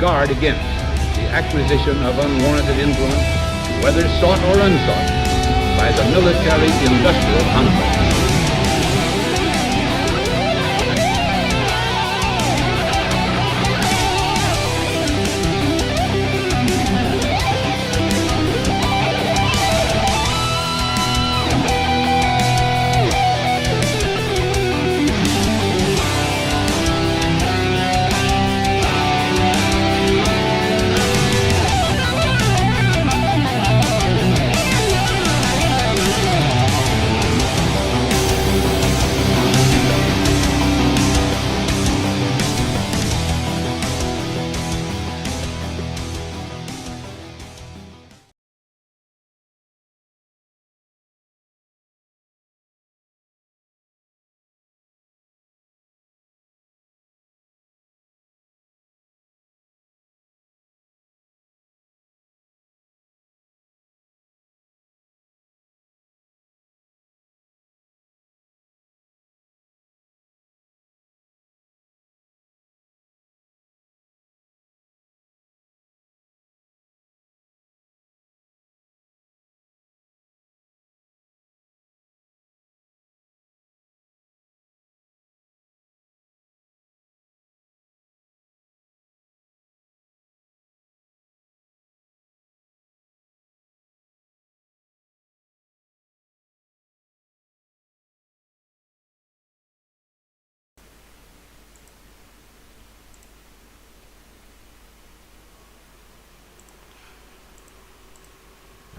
guard against the acquisition of unwarranted influence, whether sought or unsought, by the military-industrial complex.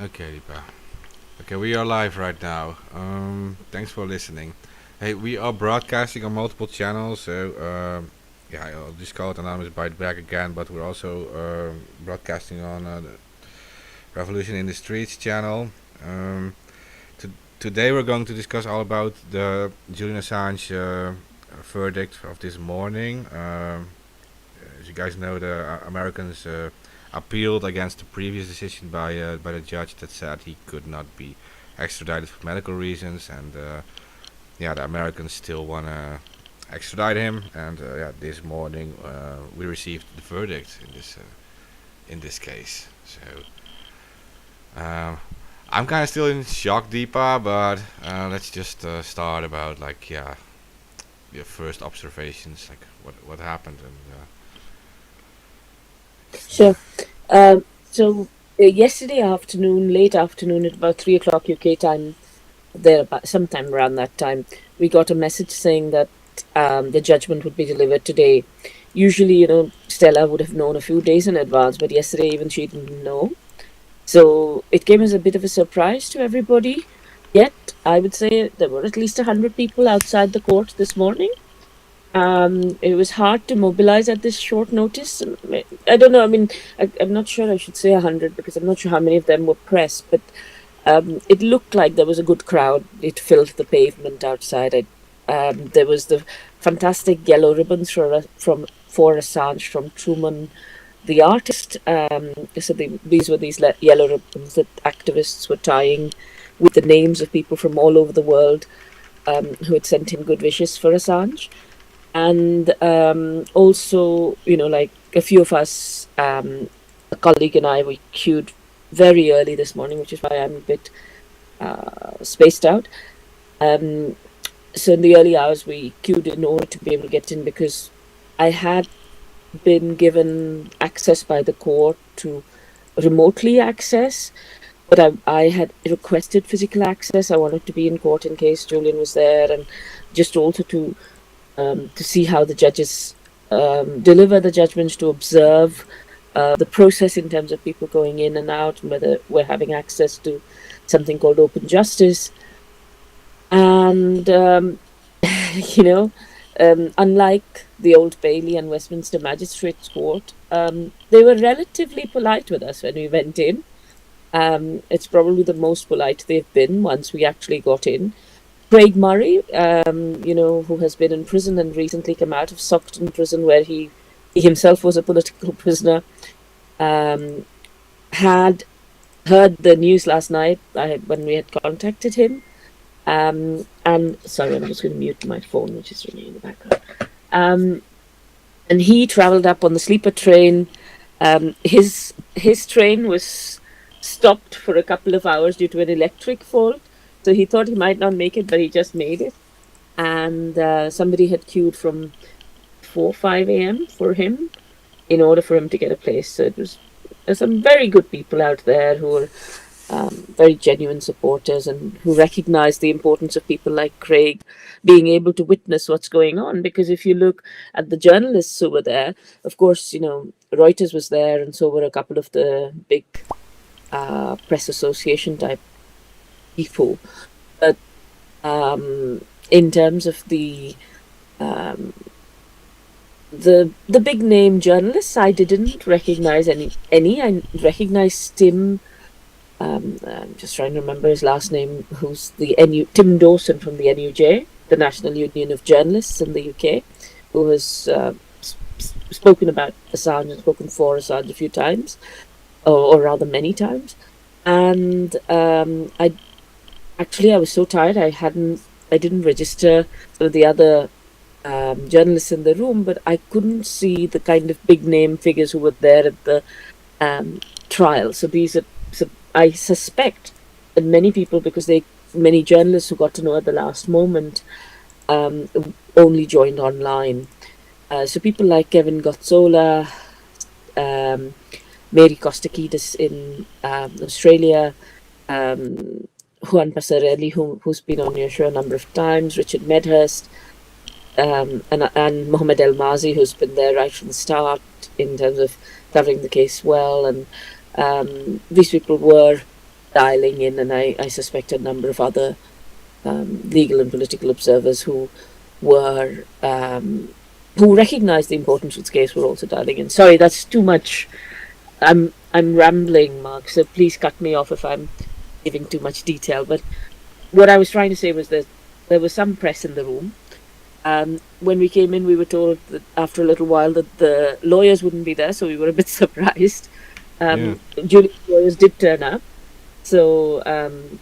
Okay, Deepa. Okay, we are live right now. Thanks for listening. Hey, we are broadcasting on multiple channels, so yeah, I'll just call it Anonymous Bite Back again, but we're also broadcasting on the Revolution in the Streets channel. Today we're going to discuss all about the Julian Assange verdict of this morning. As you guys know, the Americans appealed against the previous decision by the judge that said he could not be extradited for medical reasons, and yeah, the Americans still want to extradite him. And yeah, this morning we received the verdict in this case. So I'm kind of still in shock, Deepa, but let's just start about your first observations, like what happened and. Sure. So yesterday afternoon, late afternoon, at about 3 o'clock UK time, there about sometime around that time, we got a message saying that the judgment would be delivered today. Usually, Stella would have known a few days in advance, but yesterday even she didn't know. So it came as a bit of a surprise to everybody. Yet, I would say there were at least 100 people outside the court this morning. It was hard to mobilize at this short notice. I don't know. I mean, I'm not sure I should say 100 because I'm not sure how many of them were press, but it looked like there was a good crowd. It filled the pavement outside. There was the fantastic yellow ribbons for Assange from Truman, the artist. So these were these yellow ribbons that activists were tying with the names of people from all over the world who had sent in good wishes for Assange. And also, like a few of us, a colleague and I, we queued very early this morning, which is why I'm a bit spaced out. So in the early hours, we queued in order to be able to get in because I had been given access by the court to remotely access, but I had requested physical access. I wanted to be in court in case Julian was there, and just also to see how the judges deliver the judgments, to observe the process in terms of people going in and out, and whether we're having access to something called open justice. And, unlike the Old Bailey and Westminster Magistrates Court, they were relatively polite with us when we went in. It's probably the most polite they've been once we actually got in. Craig Murray, who has been in prison and recently come out of Stockton prison, where he himself was a political prisoner, had heard the news last night when we had contacted him. And sorry, I'm just going to mute my phone, which is ringing in the background. And he travelled up on the sleeper train His train was stopped for a couple of hours due to an electric fault. So he thought he might not make it, but he just made it. And somebody had queued from 5 a.m. for him in order for him to get a place. So there's some very good people out there who are very genuine supporters and who recognize the importance of people like Craig being able to witness what's going on. Because if you look at the journalists who were there, of course, Reuters was there, and so were a couple of the big press association type people. But in terms of the big name journalists, I didn't recognize any. I recognized Tim. I'm just trying to remember his last name. Who's the Tim Dawson from the NUJ, the National Union of Journalists in the UK, who has spoken about Assange and spoken for Assange a few times, or rather many times. And I was so tired I didn't register some of the other journalists in the room, but I couldn't see the kind of big name figures who were there at the trial. So I suspect that many people, because many journalists who got to know at the last moment, only joined online. So people like Kevin Gotzola, Mary Kostakidis in Australia, Juan Passarelli, who's been on your show a number of times, Richard Medhurst, and Mohammed El Mazi, who's been there right from the start in terms of covering the case well. And these people were dialing in, and I suspect a number of other legal and political observers who recognized the importance of the case were also dialing in. Sorry, that's too much. I'm rambling, Mark, so please cut me off if I'm giving too much detail. But what I was trying to say was that there was some press in the room. When we came in, we were told that after a little while that the lawyers wouldn't be there, so we were a bit surprised. Julian's lawyers did turn up. So,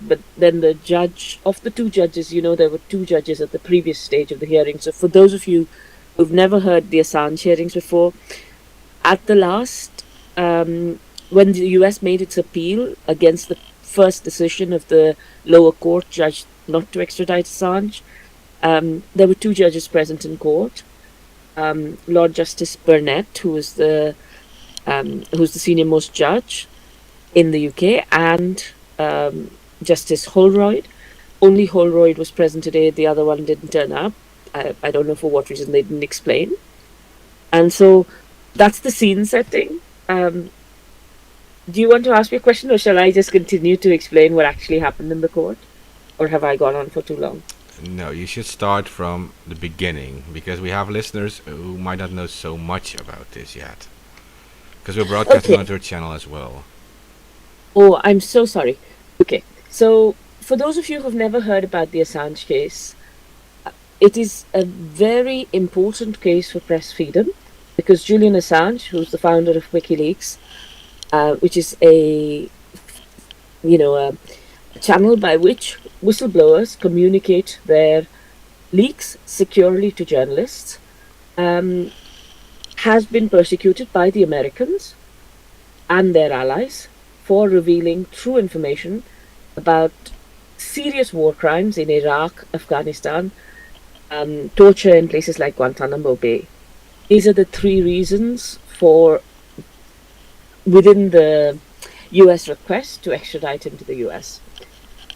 but then the judge, of the two judges, there were two judges at the previous stage of the hearing. So for those of you who've never heard the Assange hearings before, at the last, when the US made its appeal against the first decision of the lower court judge not to extradite Assange, there were two judges present in court. Lord Justice Burnett, who's the senior most judge in the UK, and Justice Holroyd. Only Holroyd was present today. The other one didn't turn up. I don't know for what reason, they didn't explain. And so that's the scene setting. Do you want to ask me a question, or shall I just continue to explain what actually happened in the court? Or have I gone on for too long? No, you should start from the beginning, because we have listeners who might not know so much about this yet. Because we're broadcasting onto our channel as well. Oh, I'm so sorry. Okay, so for those of you who've never heard about the Assange case, it is a very important case for press freedom, because Julian Assange, who's the founder of WikiLeaks, which is a channel by which whistleblowers communicate their leaks securely to journalists, has been persecuted by the Americans and their allies for revealing true information about serious war crimes in Iraq, Afghanistan, torture in places like Guantanamo Bay. These are the three reasons within the US request to extradite him to the US.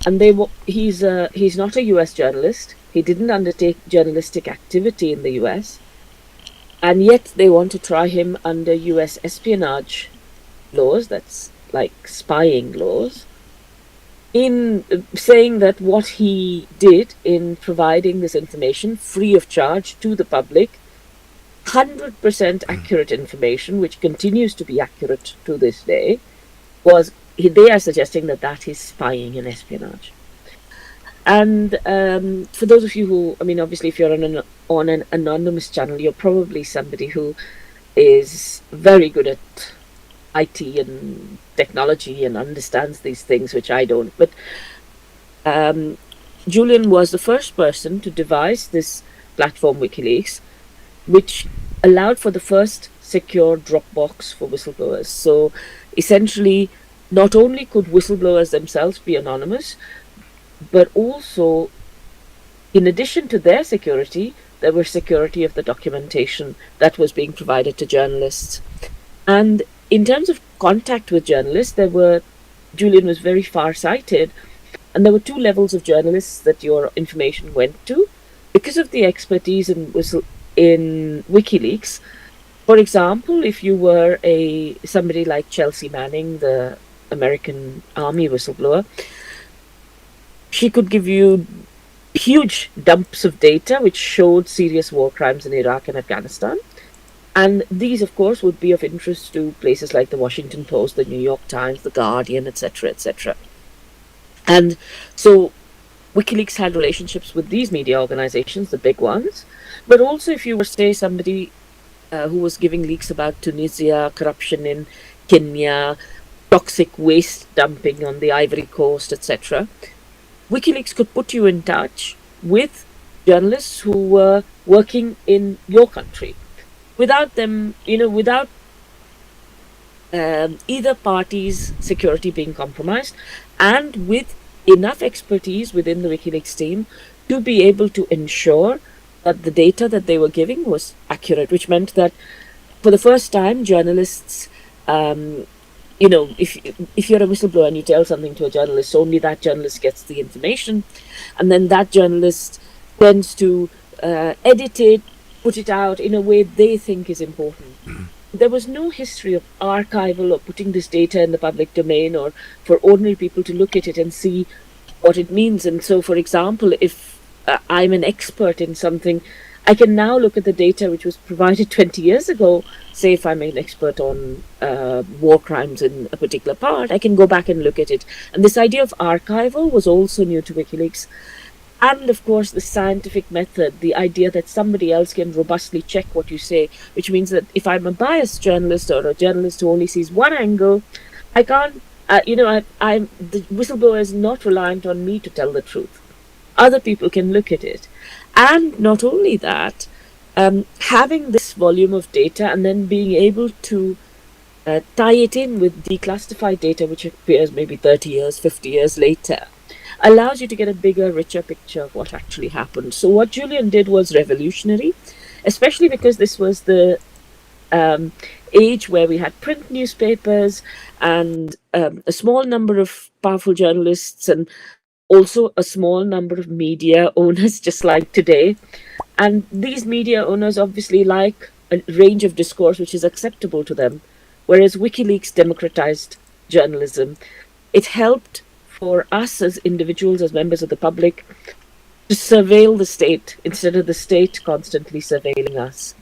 And he's not a US journalist. He didn't undertake journalistic activity in the US. And yet they want to try him under US espionage laws, that's like spying laws, in saying that what he did in providing this information free of charge to the public, 100% accurate information, which continues to be accurate to this day, they are suggesting that is spying and espionage. And for those of you who, obviously if you're on an anonymous channel, you're probably somebody who is very good at IT and technology and understands these things, which I don't. But Julian was the first person to devise this platform, WikiLeaks, which allowed for the first secure Dropbox for whistleblowers. So essentially, not only could whistleblowers themselves be anonymous, but also, in addition to their security, there was security of the documentation that was being provided to journalists. And in terms of contact with journalists, Julian was very far-sighted, and there were two levels of journalists that your information went to. Because of the expertise in WikiLeaks, for example, if you were somebody like Chelsea Manning, the American Army whistleblower, she could give you huge dumps of data which showed serious war crimes in Iraq and Afghanistan. And these, of course, would be of interest to places like the Washington Post, the New York Times, the Guardian, etc., etc. And so WikiLeaks had relationships with these media organizations, the big ones. But also if you were, say, somebody who was giving leaks about Tunisia, corruption in Kenya, toxic waste dumping on the Ivory Coast, etc., WikiLeaks could put you in touch with journalists who were working in your country. Without them, without either party's security being compromised, and with enough expertise within the WikiLeaks team to be able to ensure that the data that they were giving was accurate, which meant that for the first time, journalists, if you're a whistleblower and you tell something to a journalist, only that journalist gets the information, and then that journalist tends to edit it, put it out in a way they think is important. There was no history of archival or putting this data in the public domain, or for ordinary people to look at it and see what it means. And so, for example, if I'm an expert in something, I can now look at the data which was provided 20 years ago. Say if I'm an expert on war crimes in a particular part, I can go back and look at it. And this idea of archival was also new to WikiLeaks. And of course, the scientific method, the idea that somebody else can robustly check what you say, which means that if I'm a biased journalist or a journalist who only sees one angle, I can't, the whistleblower is not reliant on me to tell the truth. Other people can look at it. And not only that, having this volume of data and then being able to tie it in with declassified data, which appears maybe 30 years, 50 years later, allows you to get a bigger, richer picture of what actually happened. So what Julian did was revolutionary, especially because this was the age where we had print newspapers and a small number of powerful journalists and also a small number of media owners, just like today. And these media owners obviously like a range of discourse which is acceptable to them, whereas WikiLeaks democratized journalism. It helped for us as individuals, as members of the public, to surveil the state instead of the state constantly surveilling us.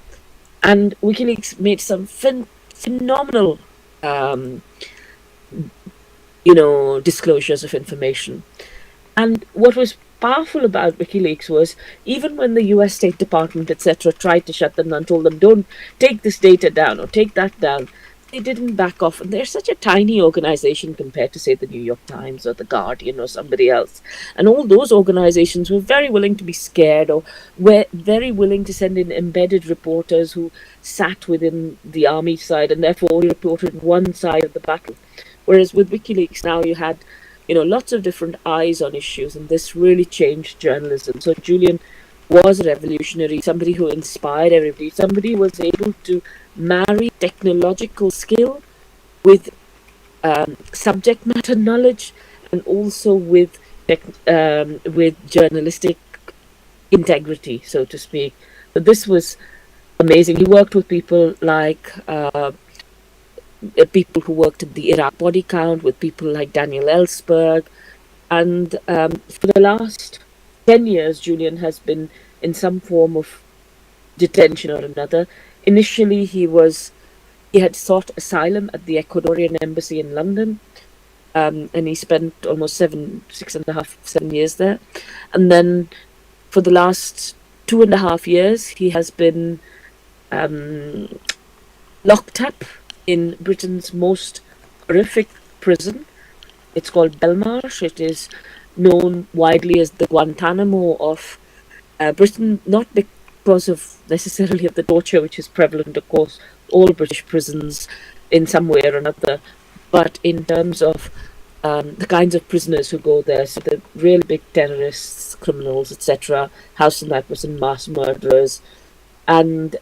And WikiLeaks made some phenomenal, disclosures of information. And what was powerful about WikiLeaks was even when the US State Department, etc., tried to shut them down, told them, don't take this data down or take that down, they didn't back off. And they're such a tiny organization compared to, say, the New York Times or the Guardian or somebody else. And all those organizations were very willing to be scared, or were very willing to send in embedded reporters who sat within the army side and therefore only reported one side of the battle. Whereas with WikiLeaks now you had lots of different eyes on issues, and this really changed journalism. So Julian was a revolutionary, somebody who inspired everybody, somebody who was able to marry technological skill with subject matter knowledge, and also with journalistic integrity, so to speak. But this was amazing. He worked with people like people who worked at the Iraq body count, with people like Daniel Ellsberg. And for the last 10 years, Julian has been in some form of detention or another. Initially, he had sought asylum at the Ecuadorian embassy in London, and he spent almost 7 years there. And then for the last 2.5 years, he has been locked up in Britain's most horrific prison. It's called Belmarsh. It is known widely as the Guantanamo of Britain, not because of necessarily of the torture which is prevalent, of course, all British prisons in some way or another. But in terms of the kinds of prisoners who go there, so the real big terrorists, criminals, etc., house snipers and mass murderers, and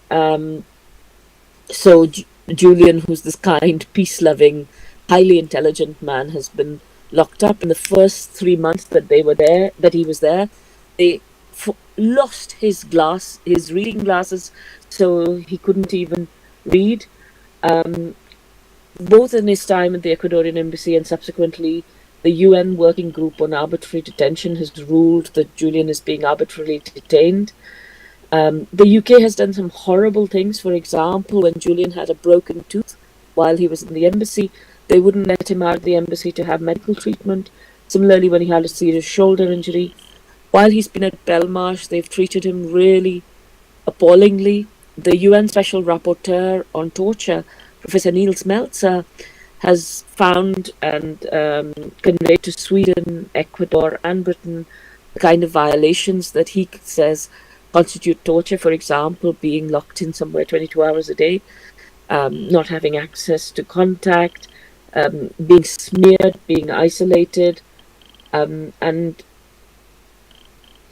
so Julian, who's this kind, peace-loving, highly intelligent man, has been locked up. In the first 3 months that he was there, they lost his reading glasses, so he couldn't even read. Both in his time at the Ecuadorian embassy and subsequently the UN Working Group on Arbitrary Detention has ruled that Julian is being arbitrarily detained. The UK has done some horrible things. For example, when Julian had a broken tooth while he was in the embassy, they wouldn't let him out of the embassy to have medical treatment. Similarly, when he had a serious shoulder injury, while he's been at Belmarsh, they've treated him really appallingly. The UN Special Rapporteur on Torture, Professor Niels Melzer, has found and conveyed to Sweden, Ecuador and Britain the kind of violations that he says constitute torture. For example, being locked in somewhere 22 hours a day, not having access to contact, being smeared, being isolated, and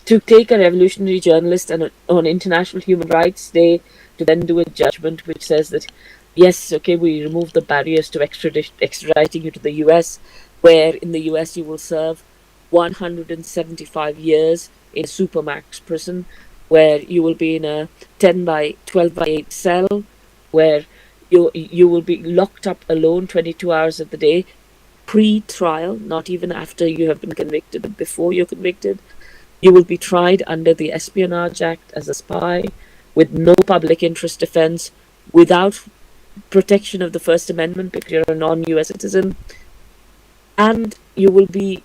to take a revolutionary journalist on International Human Rights Day to then do a judgment which says that, yes, okay, we remove the barriers to extraditing you to the US, where in the US you will serve 175 years in a supermax prison, where you will be in a 10 by 12 by 8 cell, where you will be locked up alone 22 hours of the day, pre-trial, not even after you have been convicted, but before you're convicted. You will be tried under the Espionage Act as a spy, with no public interest defense, without protection of the First Amendment because you're a non-US citizen, and you will be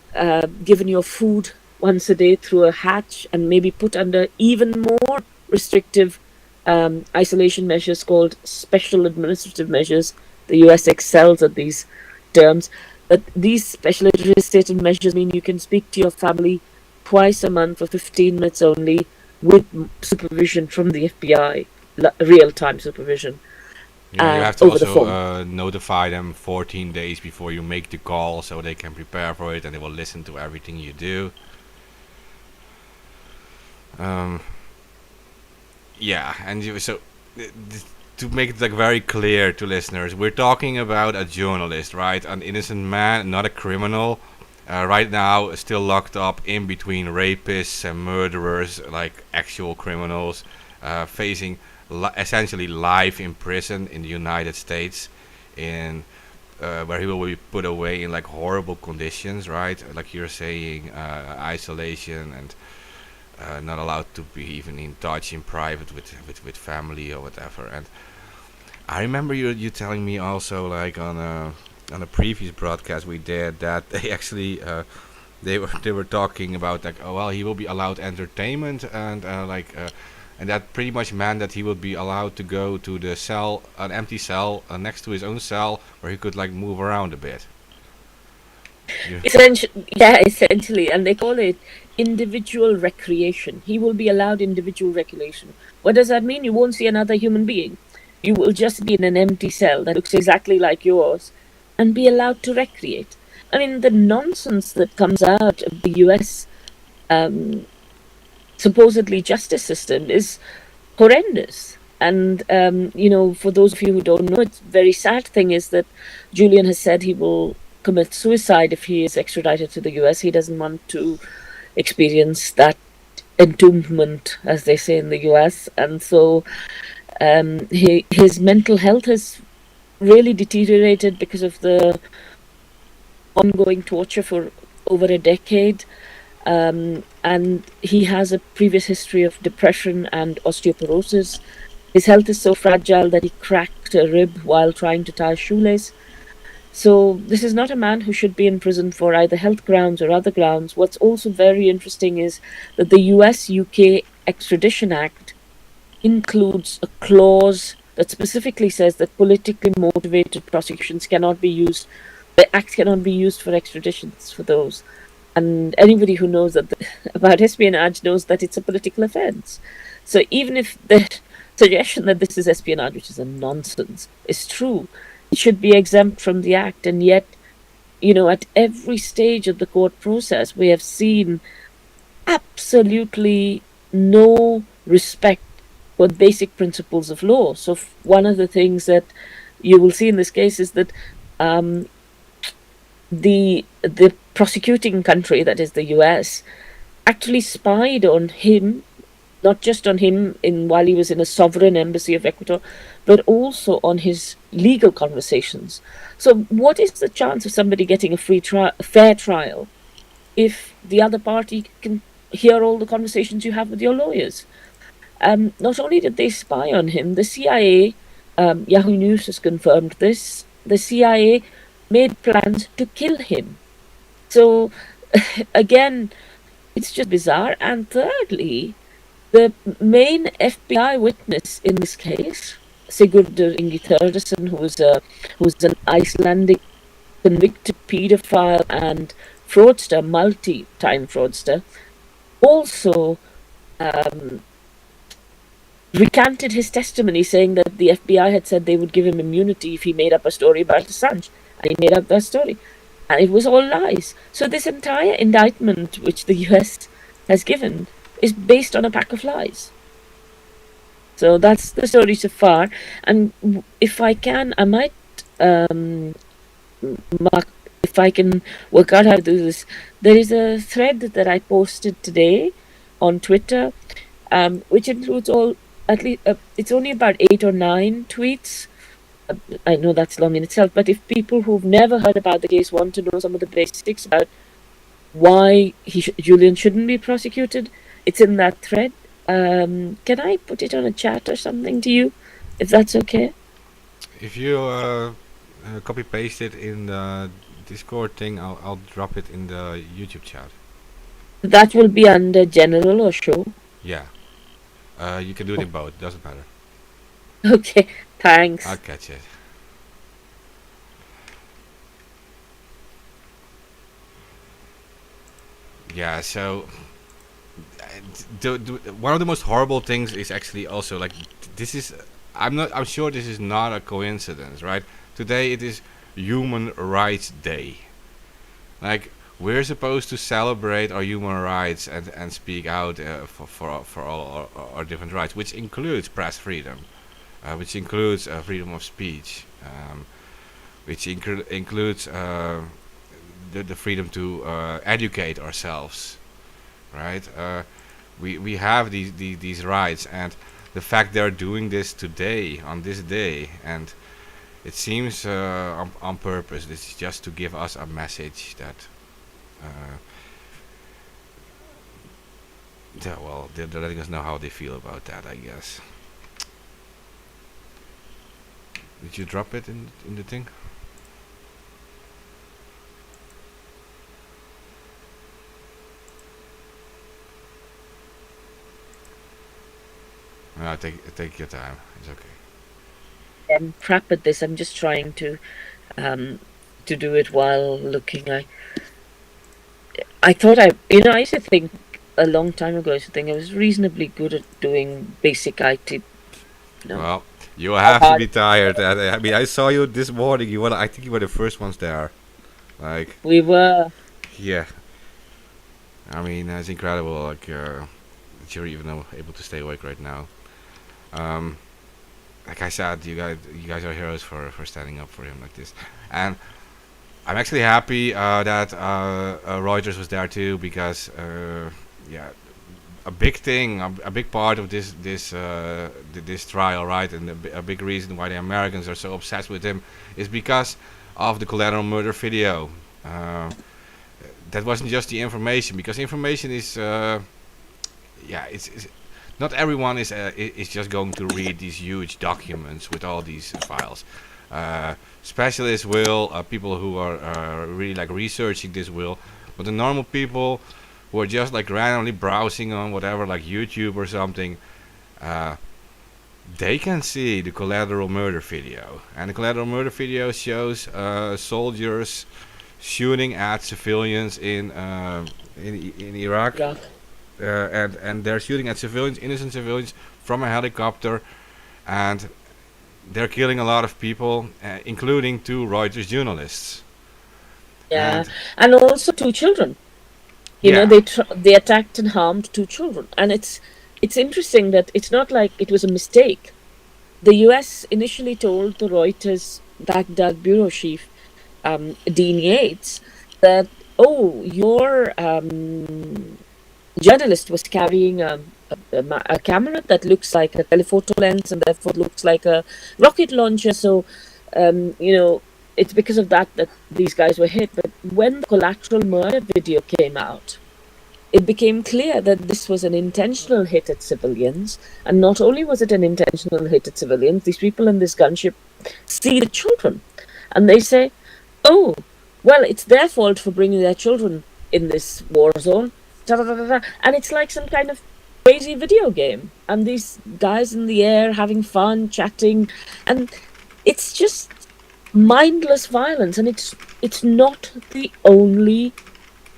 given your food once a day through a hatch and maybe put under even more restrictive isolation measures called special administrative measures. The US excels at these terms, but these special administrative measures mean you can speak to your family twice a month for 15 minutes only, with supervision from the FBI, real-time supervision. Yeah, you have to over the phone. notify them 14 days before you make the call so they can prepare for it and they will listen to everything you do. Yeah, and to make it like very clear to listeners, we're talking about a journalist, right? An innocent man, not a criminal. Right now, still locked up in between rapists and murderers, like actual criminals, facing essentially life in prison in the United States, in where he will be put away in like horrible conditions, right? Like you're saying, isolation and not allowed to be even in touch in private with family or whatever. And I remember you telling me also, like on a previous broadcast we did, that they actually they were talking about like, oh well, he will be allowed entertainment and and that pretty much meant that he would be allowed to go to the cell, an empty cell next to his own cell, where he could like move around a bit. Essentially, and they call it individual recreation. He will be allowed individual recreation. What does that mean? You won't see another human being. You will just be in an empty cell that looks exactly like yours and be allowed to recreate. I mean, the nonsense that comes out of the US supposedly justice system is horrendous. And, for those of you who don't know, it's very sad thing is that Julian has said he will commit suicide if he is extradited to the US. He doesn't want to experience that entombment, as they say in the US. And so his mental health has really deteriorated because of the ongoing torture for over a decade. And he has a previous history of depression and osteoporosis. His health is so fragile that he cracked a rib while trying to tie a shoelace. So this is not a man who should be in prison for either health grounds or other grounds. What's also very interesting is that the US-UK Extradition Act includes a clause that specifically says that politically motivated prosecutions cannot be used. The act cannot be used for extraditions for those. And anybody who knows about espionage knows that it's a political offence. So even if suggestion that this is espionage, which is a nonsense, is true. It should be exempt from the act, and yet, at every stage of the court process, we have seen absolutely no respect for basic principles of law. So one of the things that you will see in this case is that the prosecuting country, that is the US, actually spied on him, not just on him while he was in a sovereign embassy of Ecuador, but also on his legal conversations. So what is the chance of somebody getting a fair trial if the other party can hear all the conversations you have with your lawyers? Not only did they spy on him, the CIA, Yahoo News has confirmed this, the CIA made plans to kill him. So again, it's just bizarre. And thirdly, the main FBI witness in this case, Sigurdur Ingi Thurdarson, who's an Icelandic convicted paedophile and fraudster, multi-time fraudster, also recanted his testimony, saying that the FBI had said they would give him immunity if he made up a story about Assange, and he made up that story, and it was all lies. So this entire indictment, which the US has given, is based on a pack of lies. So that's the story so far. And if I can, I might, Mark, if I can work out how to do this, there is a thread that I posted today on Twitter, which includes at least, it's only about 8 or 9 tweets. I know that's long in itself, but if people who've never heard about the case want to know some of the basics about why Julian shouldn't be prosecuted, it's in that thread. Can I put it on a chat or something to you, if that's okay? If you copy paste it in the Discord thing, I'll drop it in the YouTube chat. That will be under general or show? Yeah. You can do it in both, doesn't matter. Okay, thanks. I'll catch it. Yeah, so one of the most horrible things is actually also like this is I'm sure this is not a coincidence, right? Today it is Human Rights Day. Like, we're supposed to celebrate our human rights and speak out for all our different rights, which includes press freedom, which includes freedom of speech, which includes the freedom to educate ourselves, right? We have these rights, and the fact they're doing this today, on this day, and it seems on purpose. This is just to give us a message that they're letting us know how they feel about that, I guess. Did you drop it in the thing? No, take your time. It's okay. I'm crap at this. I'm just trying to do it while looking. I thought I used to think a long time ago. I used to think I was reasonably good at doing basic IT. Well, you have to be tired. I mean, I saw you this morning. I think you were the first ones there. Like, we were. Yeah. I mean, it's incredible. Like that you're even able to stay awake right now. Like I said, you guys are heroes for standing up for him like this, and I'm actually happy that Reuters was there too, because a big thing, a big part of this trial, right, and a big reason why the Americans are so obsessed with him is because of the collateral murder video. That wasn't just the information, because information is it's not everyone is just going to read these huge documents with all these files. Specialists will, people who are really like researching this will, but the normal people who are just like randomly browsing on whatever, like YouTube or something, they can see the collateral murder video. And the collateral murder video shows soldiers shooting at civilians in Iraq. And they're shooting at civilians, innocent civilians, from a helicopter and they're killing a lot of people, including 2 Reuters journalists. Yeah, And and also 2 children. yeah, They attacked and harmed 2 children, and it's interesting that it's not like it was a mistake. The U.S. initially told the Reuters Baghdad bureau chief, Dean Yates, that, oh, your journalist was carrying a camera that looks like a telephoto lens and therefore looks like a rocket launcher. So, it's because of that these guys were hit. But when the collateral murder video came out, it became clear that this was an intentional hit at civilians. And not only was it an intentional hit at civilians, these people in this gunship see the children and they say, oh, well, it's their fault for bringing their children in this war zone. Da, da, da, da, da. And it's like some kind of crazy video game. And these guys in the air having fun, chatting. And it's just mindless violence. And it's not the only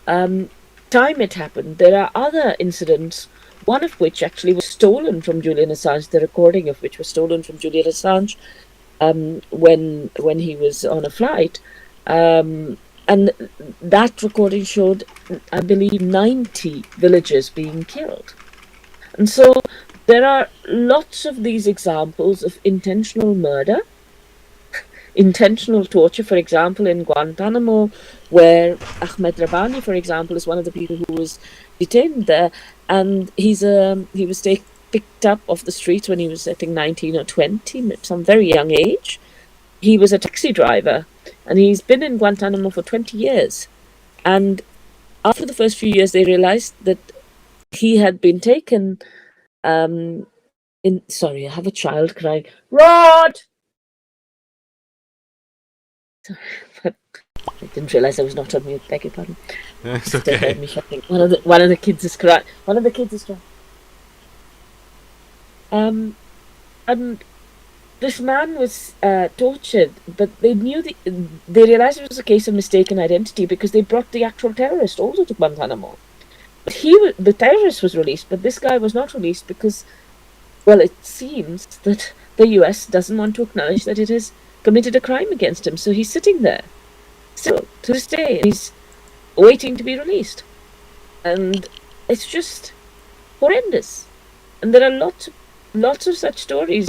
time it happened. There are other incidents, one of which actually was stolen from Julian Assange, the recording of which was stolen from Julian Assange when he was on a flight. And that recording showed, I believe, 90 villagers being killed. And so there are lots of these examples of intentional murder, intentional torture. For example, in Guantanamo, where Ahmed Rabani, for example, is one of the people who was detained there, and he was picked up off the streets when he was, I think, 19 or 20, some very young age. He was a taxi driver, and he's been in Guantanamo for 20 years. And after the first few years, they realized that he had been taken sorry, I have a child crying. Rod! I didn't realize I was not on mute. Beg your pardon. it's Just heard okay. me shouting. One of the kids is crying. One of the kids is crying. And this man was tortured, but they realized it was a case of mistaken identity because they brought the actual terrorist also to Guantanamo. But the terrorist was released, but this guy was not released because, well, it seems that the US doesn't want to acknowledge that it has committed a crime against him. So he's sitting there still to this day, and he's waiting to be released. And it's just horrendous. And there are lots of such stories,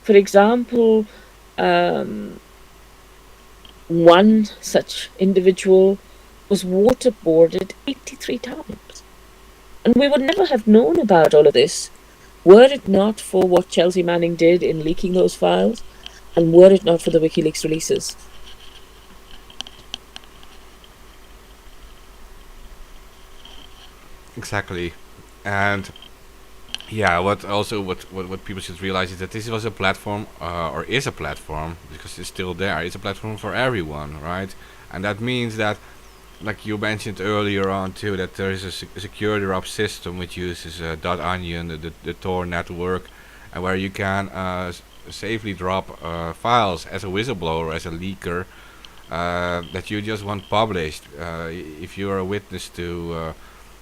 For example, one such individual was waterboarded 83 times. And we would never have known about all of this were it not for what Chelsea Manning did in leaking those files, and were it not for the WikiLeaks releases. Exactly. And yeah, what people should realize is that this was a platform, or is a platform, because it's still there. It's a platform for everyone, right? And that means that, like you mentioned earlier on too, that there is a security drop system which uses .onion, the Tor network, and where you can safely drop files as a whistleblower, as a leaker, that you just want published. If you are a witness to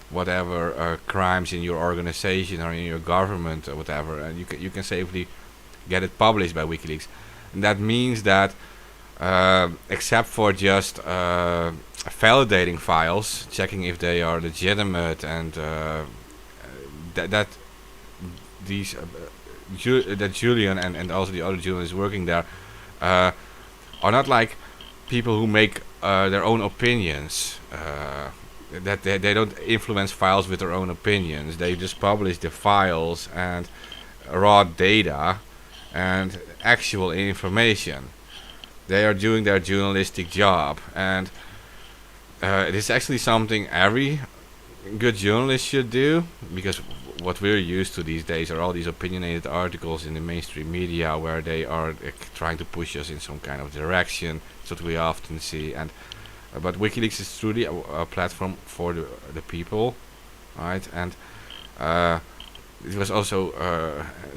whatever crimes in your organization or in your government or whatever, and you can safely get it published by WikiLeaks. And that means that except for just validating files, checking if they are legitimate, and that Julian and also the other journalists working there are not like people who make their own opinions. That they don't influence files with their own opinions. They just publish the files and raw data and actual information. They are doing their journalistic job, and it is actually something every good journalist should do, because what we're used to these days are all these opinionated articles in the mainstream media where they are trying to push us in some kind of direction. That's what we often see. And but WikiLeaks is truly a platform for the people, right? And it was also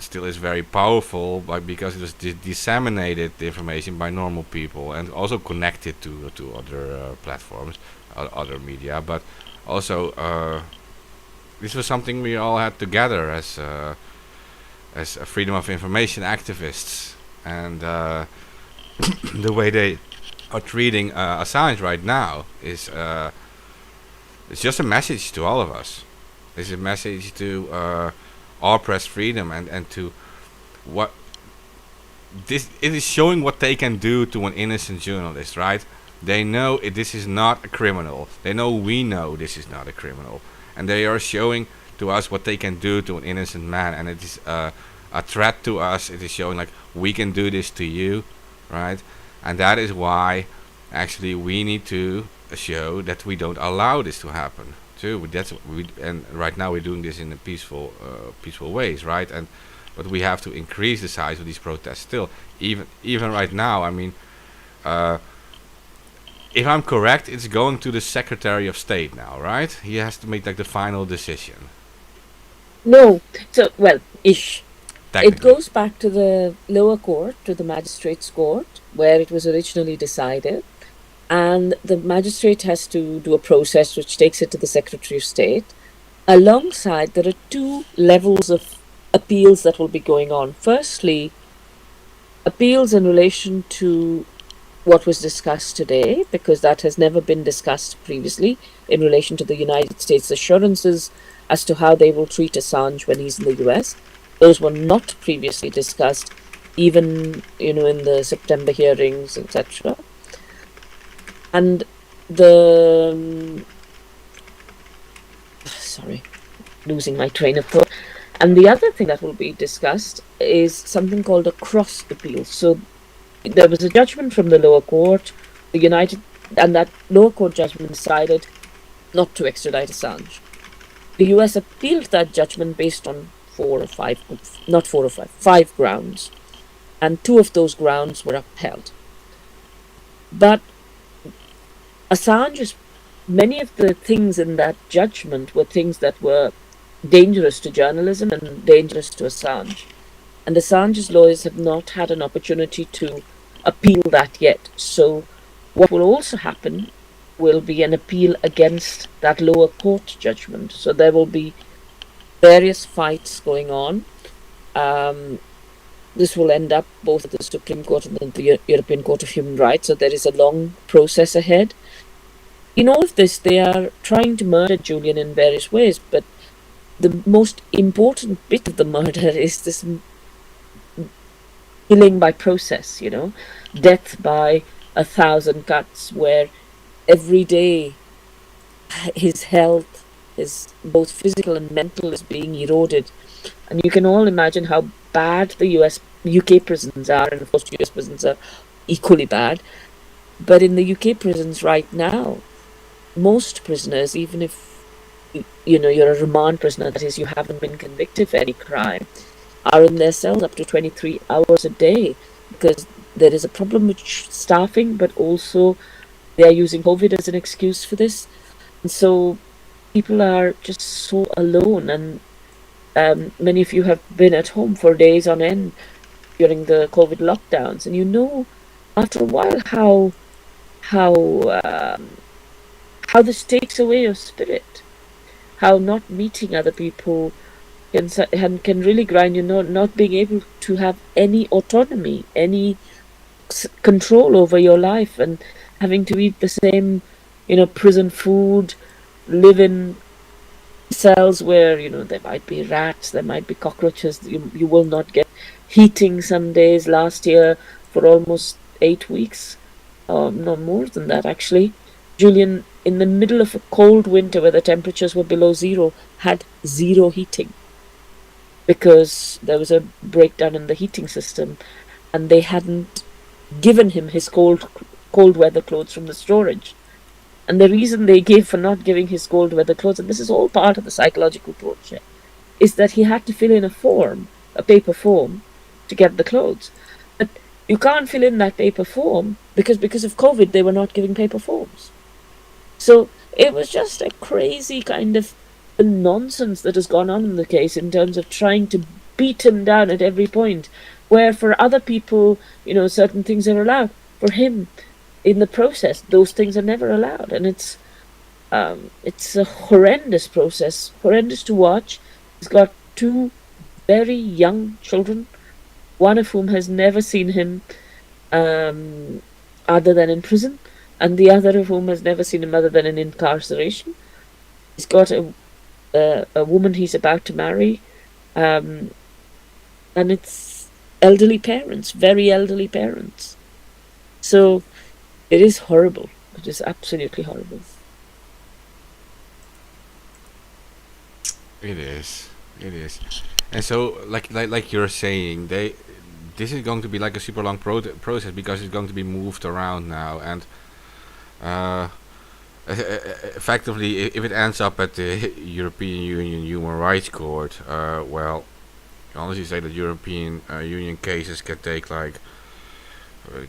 still is very powerful, because it was disseminated the information by normal people, and also connected to other platforms, other media. But also this was something we all had together as as freedom of information activists, and the way they are treating Assange right now is it's just a message to all of us. It's a message to our press freedom, and to what this it is showing what they can do to an innocent journalist, right? They know this is not a criminal. They know we know this is not a criminal, and they are showing to us what they can do to an innocent man, and it is a threat to us. It is showing like we can do this to you, right? And that is why actually we need to show that we don't allow this to happen too. That's what we, and right now we're doing this in a peaceful ways, right? And but we have to increase the size of these protests still. Even right now, I mean, if I'm correct, it's going to the Secretary of State now, right? He has to make like the final decision. No, so well, ish. It Technically, goes back to the lower court, to the magistrate's court, where it was originally decided. And the magistrate has to do a process which takes it to the Secretary of State. Alongside, there are two levels of appeals that will be going on. Firstly, appeals in relation to what was discussed today, because that has never been discussed previously, in relation to the United States assurances as to how they will treat Assange when he's in the US. Those were not previously discussed, even in the September hearings, etc. And the sorry, losing my train of thought. And the other thing that will be discussed is something called a cross appeal. So there was a judgment from the lower court, and that lower court judgment decided not to extradite Assange. The US appealed that judgment based on five grounds, and two of those grounds were upheld. But many of the things in that judgment were things that were dangerous to journalism and dangerous to Assange. And Assange's lawyers have not had an opportunity to appeal that yet. So what will also happen will be an appeal against that lower court judgment. So there will be various fights going on. This will end up both at the Supreme Court and the European Court of Human Rights. So there is a long process ahead. In all of this, they are trying to murder Julian in various ways, but the most important bit of the murder is this killing by process, death by 1,000 cuts, where every day his health, his both physical and mental, is being eroded. And you can all imagine how bad the UK prisons are, and of course US prisons are equally bad. But in the UK prisons right now, most prisoners, even if you're a remand prisoner, that is, you haven't been convicted for any crime, are in their cells up to 23 hours a day, because there is a problem with staffing, but also they are using COVID as an excuse for this. And so people are just so alone, and many of you have been at home for days on end during the COVID lockdowns, and after a while how this takes away your spirit, how not meeting other people can really grind you, not being able to have any autonomy, any control over your life, and having to eat the same prison food, live in cells where there might be rats, there might be cockroaches, you will not get heating some days. Last year, for almost 8 weeks, no more than that actually, Julian, in the middle of a cold winter where the temperatures were below zero, had zero heating because there was a breakdown in the heating system, and they hadn't given him his cold weather clothes from the storage. And the reason they gave for not giving his cold weather clothes, and this is all part of the psychological torture, is that he had to fill in a paper form, to get the clothes. But you can't fill in that paper form because of COVID, they were not giving paper forms. So it was just a crazy kind of nonsense that has gone on in the case in terms of trying to beat him down at every point, where for other people, certain things are allowed. For him, in the process, those things are never allowed. And it's a horrendous process, horrendous to watch. He's got two very young children, one of whom has never seen him um, other than in prison, and the other of whom has never seen him other than in incarceration. He's got a woman he's about to marry, um, and it's elderly parents, very elderly parents. So it is horrible. It is absolutely horrible. It is. It is. And so, like you're saying, this is going to be like a super long process because it's going to be moved around now, and uh, effectively, if it ends up at the European Union Human Rights Court, well, I honestly say that European Union cases can take like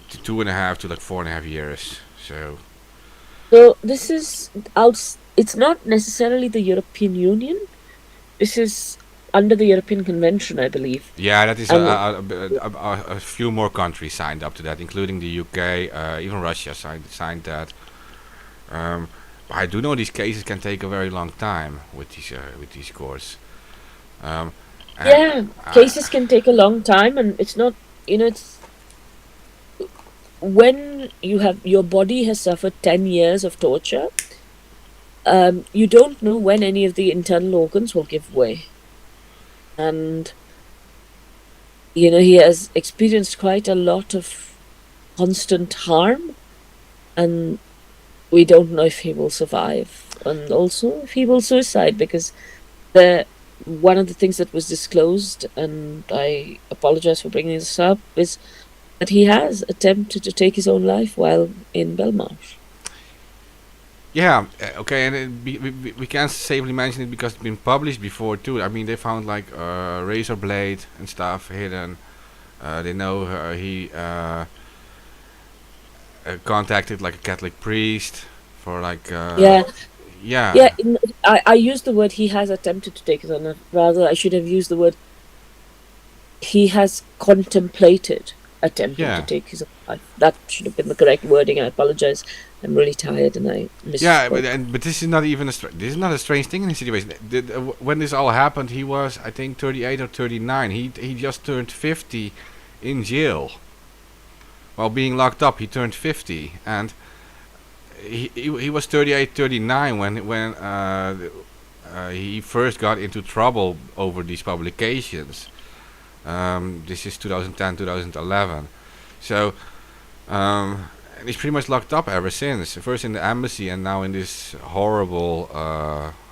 2.5 to like 4.5 years. So So this is out. It's not necessarily the European Union. This is under the European Convention, I believe. yeah, that is And a few more countries signed up to that, including the UK, even Russia signed that. But I do know these cases can take a very long time with these courts. Um, and yeah, uh, cases can take a long time, and it's not. It's when your body has suffered 10 years of torture. You don't know when any of the internal organs will give way, and he has experienced quite a lot of constant harm, and we don't know if he will survive, and also if he will suicide, because one of the things that was disclosed, and I apologize for bringing this up, is that he has attempted to take his own life while in Belmarsh. yeah, okay, and we can't safely mention it because it's been published before too. I mean, they found like a razor blade and stuff hidden. They know he contacted like a Catholic priest for like Yeah, yeah, yeah. I used the word he has attempted to take his own life. Rather, I should have used the word he has contemplated attempting to yeah. take his own life. That should have been the correct wording. I apologize. I'm really tired and I Yeah, but misspoke. but this is not even this is not a strange thing in his situation. When this all happened, he was I think 38 or 39. He just turned 50 in jail while being locked up. He turned 50, and he was 38, 39 when he first got into trouble over these publications. This is 2010, 2011. So. And he's pretty much locked up ever since. First in the embassy and now in this horrible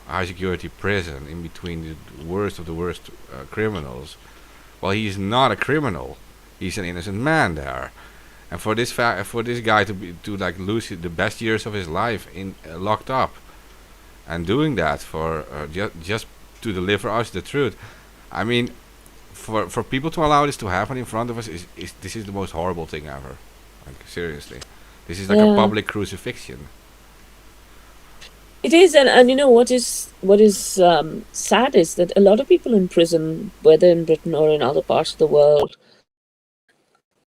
high security prison in between the worst of the worst criminals. Well, he's not a criminal. He's an innocent man there. And for this guy to like lose the best years of his life in locked up and doing that for just to deliver us the truth. I mean, for people to allow this to happen in front of us is this is the most horrible thing ever. Like seriously. This is like a Yeah, public crucifixion. it is, and what is sad is that a lot of people in prison, whether in Britain or in other parts of the world,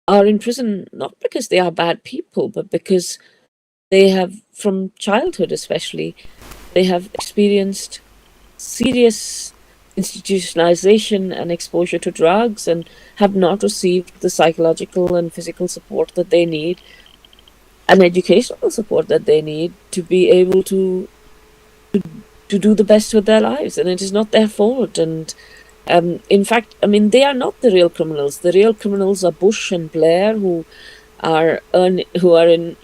are in prison not because they are bad people, but because they have, from childhood especially, they have experienced serious institutionalization and exposure to drugs and have not received the psychological and physical support that they need and educational support that they need to be able to do the best with their lives, and it is not their fault. And in fact, I mean, they are not the real criminals. The real criminals are Bush and Blair, who are in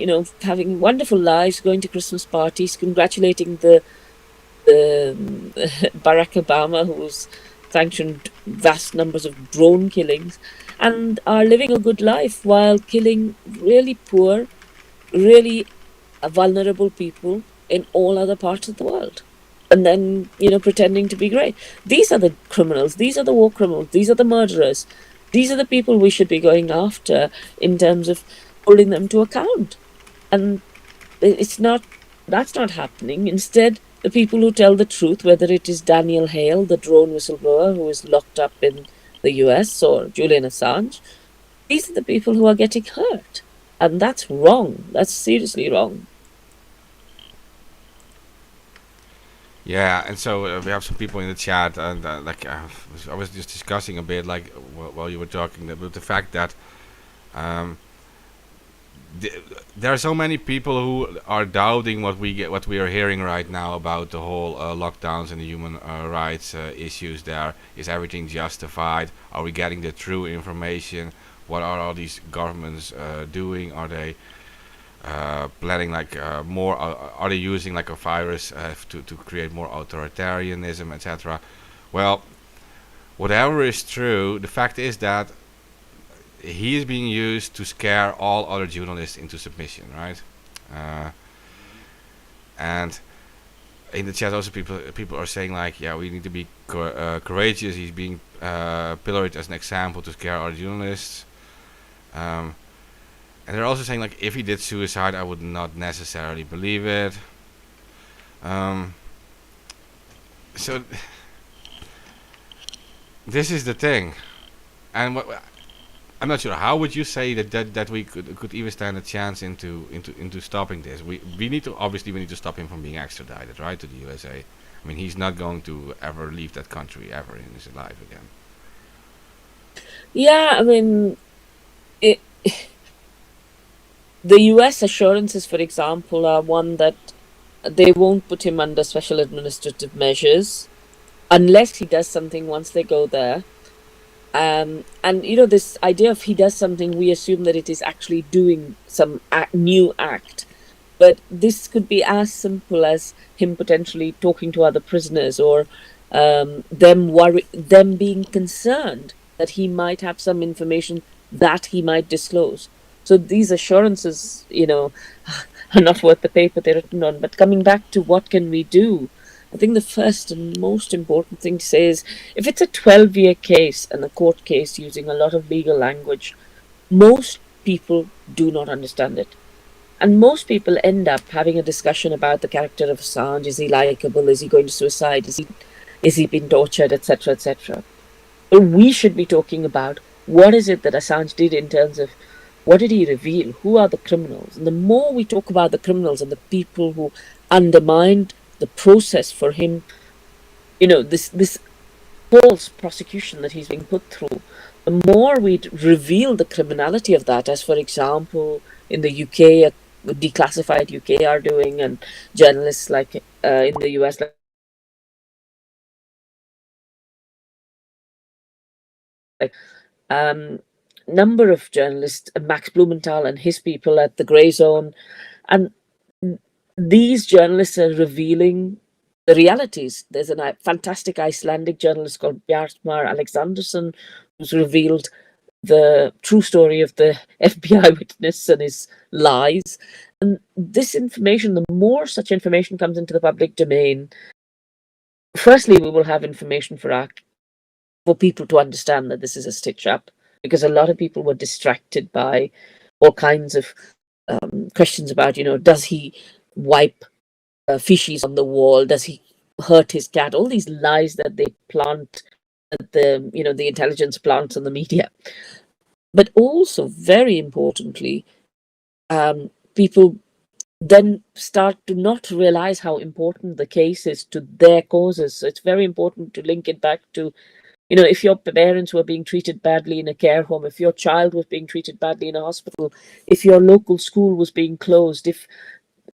having wonderful lives, going to Christmas parties, congratulating the Barack Obama, who's sanctioned vast numbers of drone killings, and are living a good life while killing really poor, really vulnerable people in all other parts of the world. And then, pretending to be great. These are the criminals. These are the war criminals. These are the murderers. These are the people we should be going after in terms of holding them to account. And that's not happening. Instead, the people who tell the truth, whether it is Daniel Hale, the drone whistleblower who is locked up in the US, or Julian Assange, these are the people who are getting hurt. And that's wrong. That's seriously wrong. Yeah, and so we have some people in the chat, and I was just discussing a bit, like while you were talking, about the fact that um, th- there are so many people who are doubting what we are hearing right now about the whole lockdowns and the human rights issues. There is everything justified? Are we getting the true information? What are all these governments doing? Are they planning like more? Are they using like a virus to create more authoritarianism, etc.? Well, whatever is true, the fact is that he is being used to scare all other journalists into submission, right? Uh, and in the chat also people are saying like, yeah, we need to be courageous. He's being pilloried as an example to scare other journalists. Um, and they're also saying like, if he did suicide, I would not necessarily believe it. So this is the thing, and I'm not sure. How would you say that we could even stand a chance into stopping this? We need to, obviously we need to stop him from being extradited, right, to the USA. I mean, he's not going to ever leave that country ever in his life again. Yeah, I mean, it, the US assurances, for example, are one that they won't put him under special administrative measures unless he does something once they go there. And this idea of he does something, we assume that it is actually doing some new act. But this could be as simple as him potentially talking to other prisoners, or them being concerned that he might have some information that he might disclose. So these assurances, are not worth the paper they're written on. But coming back to what can we do, I think the first and most important thing to say is, if it's a 12-year case and a court case using a lot of legal language, most people do not understand it. And most people end up having a discussion about the character of Assange. Is he likable? Is he going to suicide? Is he being tortured, etc., etc.? But we should be talking about, what is it that Assange did in terms of what did he reveal? Who are the criminals? And the more we talk about the criminals and the people who undermined the process for him, this false prosecution that he's being put through, the more we reveal the criminality of that, as for example in the UK, declassified UK are doing, and journalists like in the US, like number of journalists, Max Blumenthal and his people at the Grey Zone, and these journalists are revealing the realities. There's a fantastic Icelandic journalist called Bjartmar Alexandersson who's revealed the true story of the FBI witness and his lies. And this information, the more such information comes into the public domain, firstly, we will have information for people to understand that this is a stitch up, because a lot of people were distracted by all kinds of questions about, does he wipe feces on the wall? Does he hurt his cat? All these lies that they plant, the intelligence plants on the media. But also, very importantly, people then start to not realize how important the case is to their causes. So it's very important to link it back to, if your parents were being treated badly in a care home, if your child was being treated badly in a hospital, if your local school was being closed, if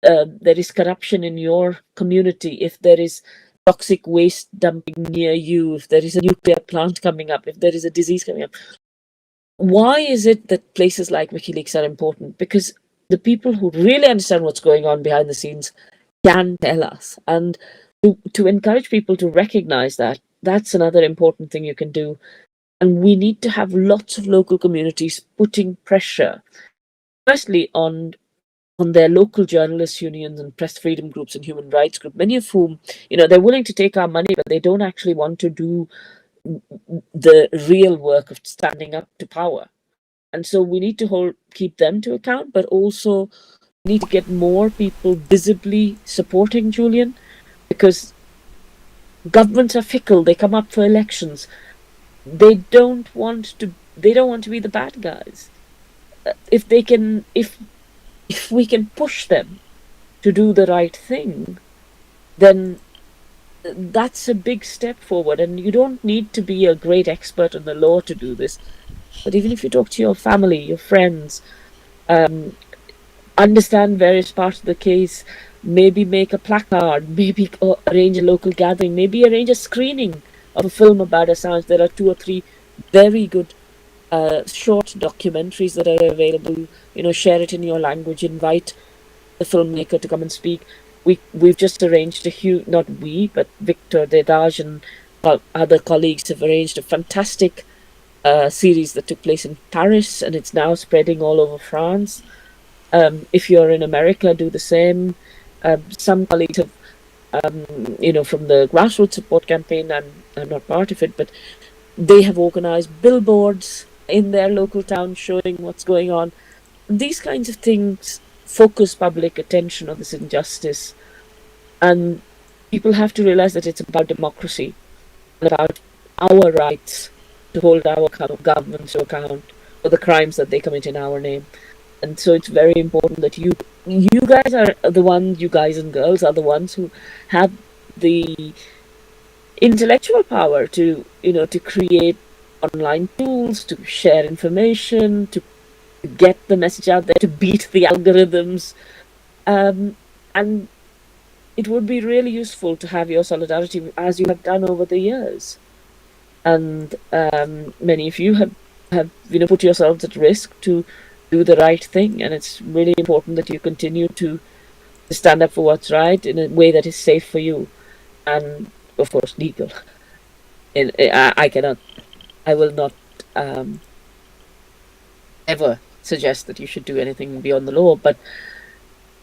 there is corruption in your community, if there is toxic waste dumping near you, if there is a nuclear plant coming up, if there is a disease coming up. Why is it that places like WikiLeaks are important? Because the people who really understand what's going on behind the scenes can tell us. And to encourage people to recognize that, that's another important thing you can do. And we need to have lots of local communities putting pressure, firstly on their local journalists unions and press freedom groups and human rights groups, many of whom, they're willing to take our money, but they don't actually want to do the real work of standing up to power. And so we need to keep them to account, but also need to get more people visibly supporting Julian, because governments are fickle. They come up for elections. They don't want to be the bad guys. If we can push them to do the right thing, then that's a big step forward. And you don't need to be a great expert in the law to do this. But even if you talk to your family, your friends, um, understand various parts of the case, maybe make a placard, maybe arrange a local gathering, maybe arrange a screening of a film about Assange. There are 2 or 3 very good short documentaries that are available. Share it in your language, invite the filmmaker to come and speak. We've just arranged a huge, not we, but Victor Dedaj and other colleagues have arranged a fantastic series that took place in Paris, and it's now spreading all over France. If you're in America, do the same. Some colleagues have, from the grassroots support campaign, I'm not part of it, but they have organized billboards in their local town showing what's going on. These kinds of things focus public attention on this injustice. And people have to realize that it's about democracy and about our rights to hold our governments to account for the crimes that they commit in our name. And so it's very important that you guys are the ones, you guys and girls are the ones who have the intellectual power to create online tools, to share information, to get the message out there, to beat the algorithms. And it would be really useful to have your solidarity, as you have done over the years. And many of you have put yourselves at risk to do the right thing, and it's really important that you continue to stand up for what's right in a way that is safe for you, and of course legal. I will not ever suggest that you should do anything beyond the law, but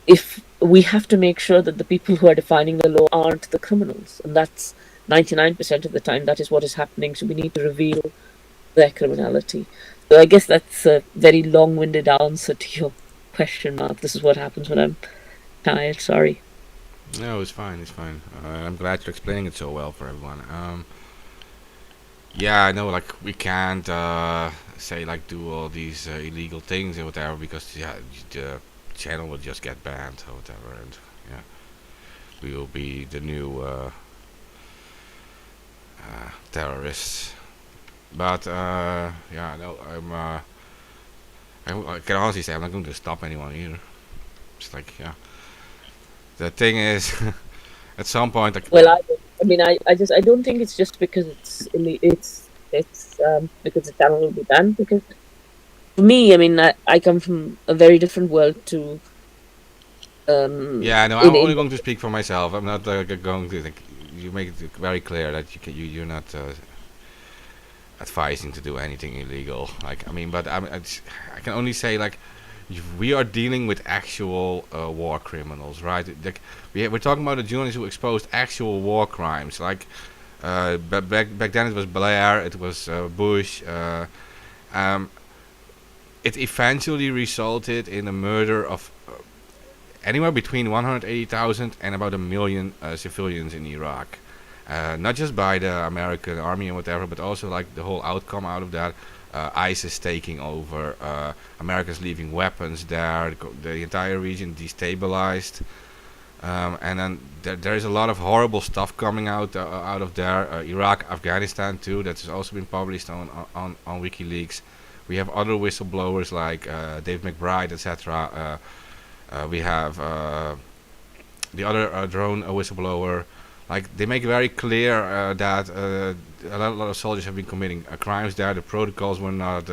if we have to make sure that the people who are defining the law aren't the criminals, and that's 99% of the time that is what is happening, so we need to reveal their criminality. So I guess that's a very long-winded answer to your question, Mark. This is what happens when I'm tired, sorry. No, it's fine, it's fine. I'm glad you're explaining it so well for everyone. Yeah, I know, like, we can't say, like, do all these illegal things or whatever, because, yeah, the channel will just get banned or whatever, and, yeah, we will be the new terrorists. But, yeah, no, I can honestly say I'm not going to stop anyone either. It's like, yeah. The thing is, at some point, like, well, I don't think it's just because it's because the channel will be banned. Because for me, I come from a very different world to. Yeah, no, I'm only going to speak for myself. I'm not going to. Like, you make it very clear that you're not advising to do anything illegal. Like, but I can only say, like, we are dealing with actual war criminals, right? Like, we're talking about the journalists who exposed actual war crimes. Like, back then it was Blair, it was Bush. It eventually resulted in the murder of anywhere between 180,000 and about 1 million civilians in Iraq. Not just by the American army and whatever, but also, like, the whole outcome out of that. ISIS taking over, Americans leaving weapons there, the entire region destabilized, and then there is a lot of horrible stuff coming out of there. Iraq, Afghanistan too. That has also been published on WikiLeaks. We have other whistleblowers like Dave McBride, etc. We have the other drone whistleblower. Like, they make very clear that a lot of soldiers have been committing crimes there. The protocols were not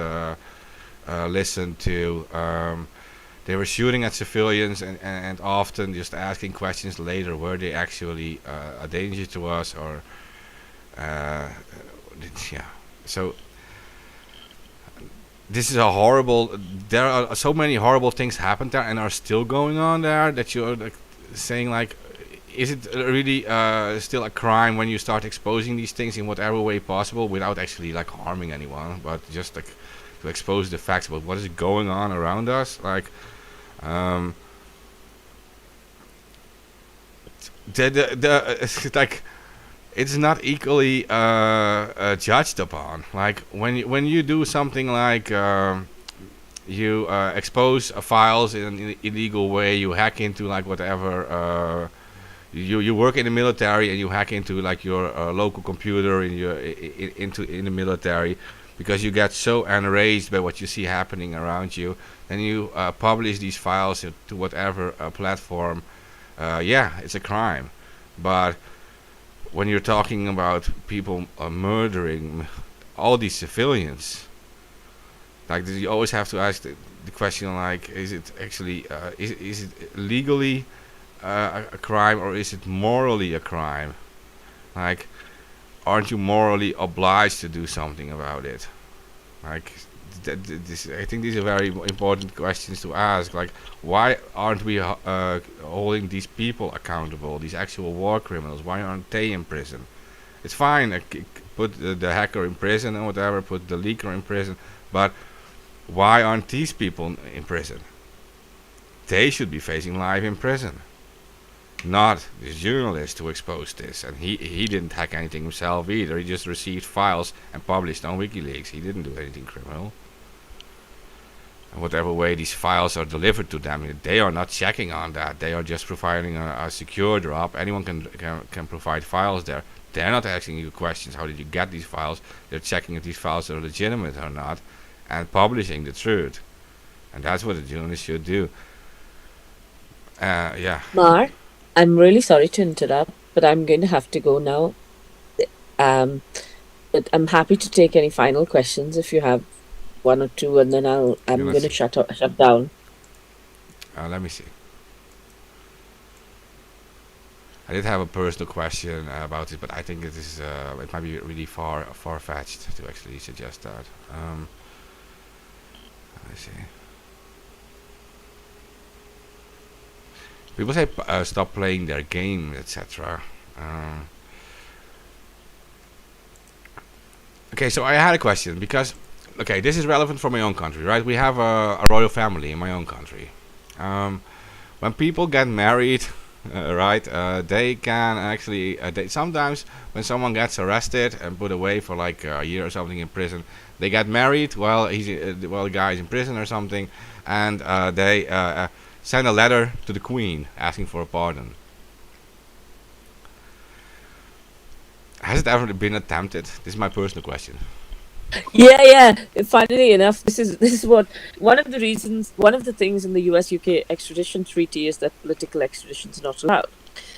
listened to. They were shooting at civilians and often just asking questions later: were they actually a danger to us, or yeah? So this is a horrible. There are so many horrible things happened there and are still going on there that you're, like, saying, like, is it really still a crime when you start exposing these things in whatever way possible without actually, like, harming anyone, but just, like, to expose the facts about what is going on around us? Like, like, it's not equally judged upon. Like, when you do something like you expose files in an illegal way, you hack into, like, whatever You work in the military and you hack into like your local computer in the military because you get so enraged by what you see happening around you, then you publish these files to whatever platform. Yeah, it's a crime. But when you're talking about people murdering all these civilians, like you always have to ask the question, like, is it actually is it legally a crime, or is it morally a crime? Like, aren't you morally obliged to do something about it? Like, I think these are very important questions to ask. Like, why aren't we holding these people accountable? These actual war criminals. Why aren't they in prison? It's fine. Put the hacker in prison and whatever. Put the leaker in prison. But why aren't these people in prison? They should be facing life in prison. Not this journalist who exposed this, and he didn't hack anything himself either. He just received files and published on WikiLeaks. He didn't do anything criminal. And whatever way these files are delivered to them, they are not checking on that. They are just providing a secure drop. Anyone can provide files there. They're not asking you questions. How did you get these files? They're checking if these files are legitimate or not, and publishing the truth. And that's what a journalist should do. Yeah. Mar, I'm really sorry to interrupt, but I'm going to have to go now. Um, but I'm happy to take any final questions if you have one or two, and then I'm going to shut down. Let me see. I did have a personal question about it, but I think it is it might be really far-fetched to actually suggest that. Let me see. People say stop playing their game, etc. Okay, so I had a question because, okay, this is relevant for my own country, right? We have a royal family in my own country. When people get married, right, they can actually, sometimes when someone gets arrested and put away for like a year or something in prison, they get married while the guy is in prison or something, and they send a letter to the Queen asking for a pardon. Has it ever been attempted? This is my personal question. Yeah. Funnily enough, this is what one of the things in the US-UK extradition treaty is that political extradition is not allowed.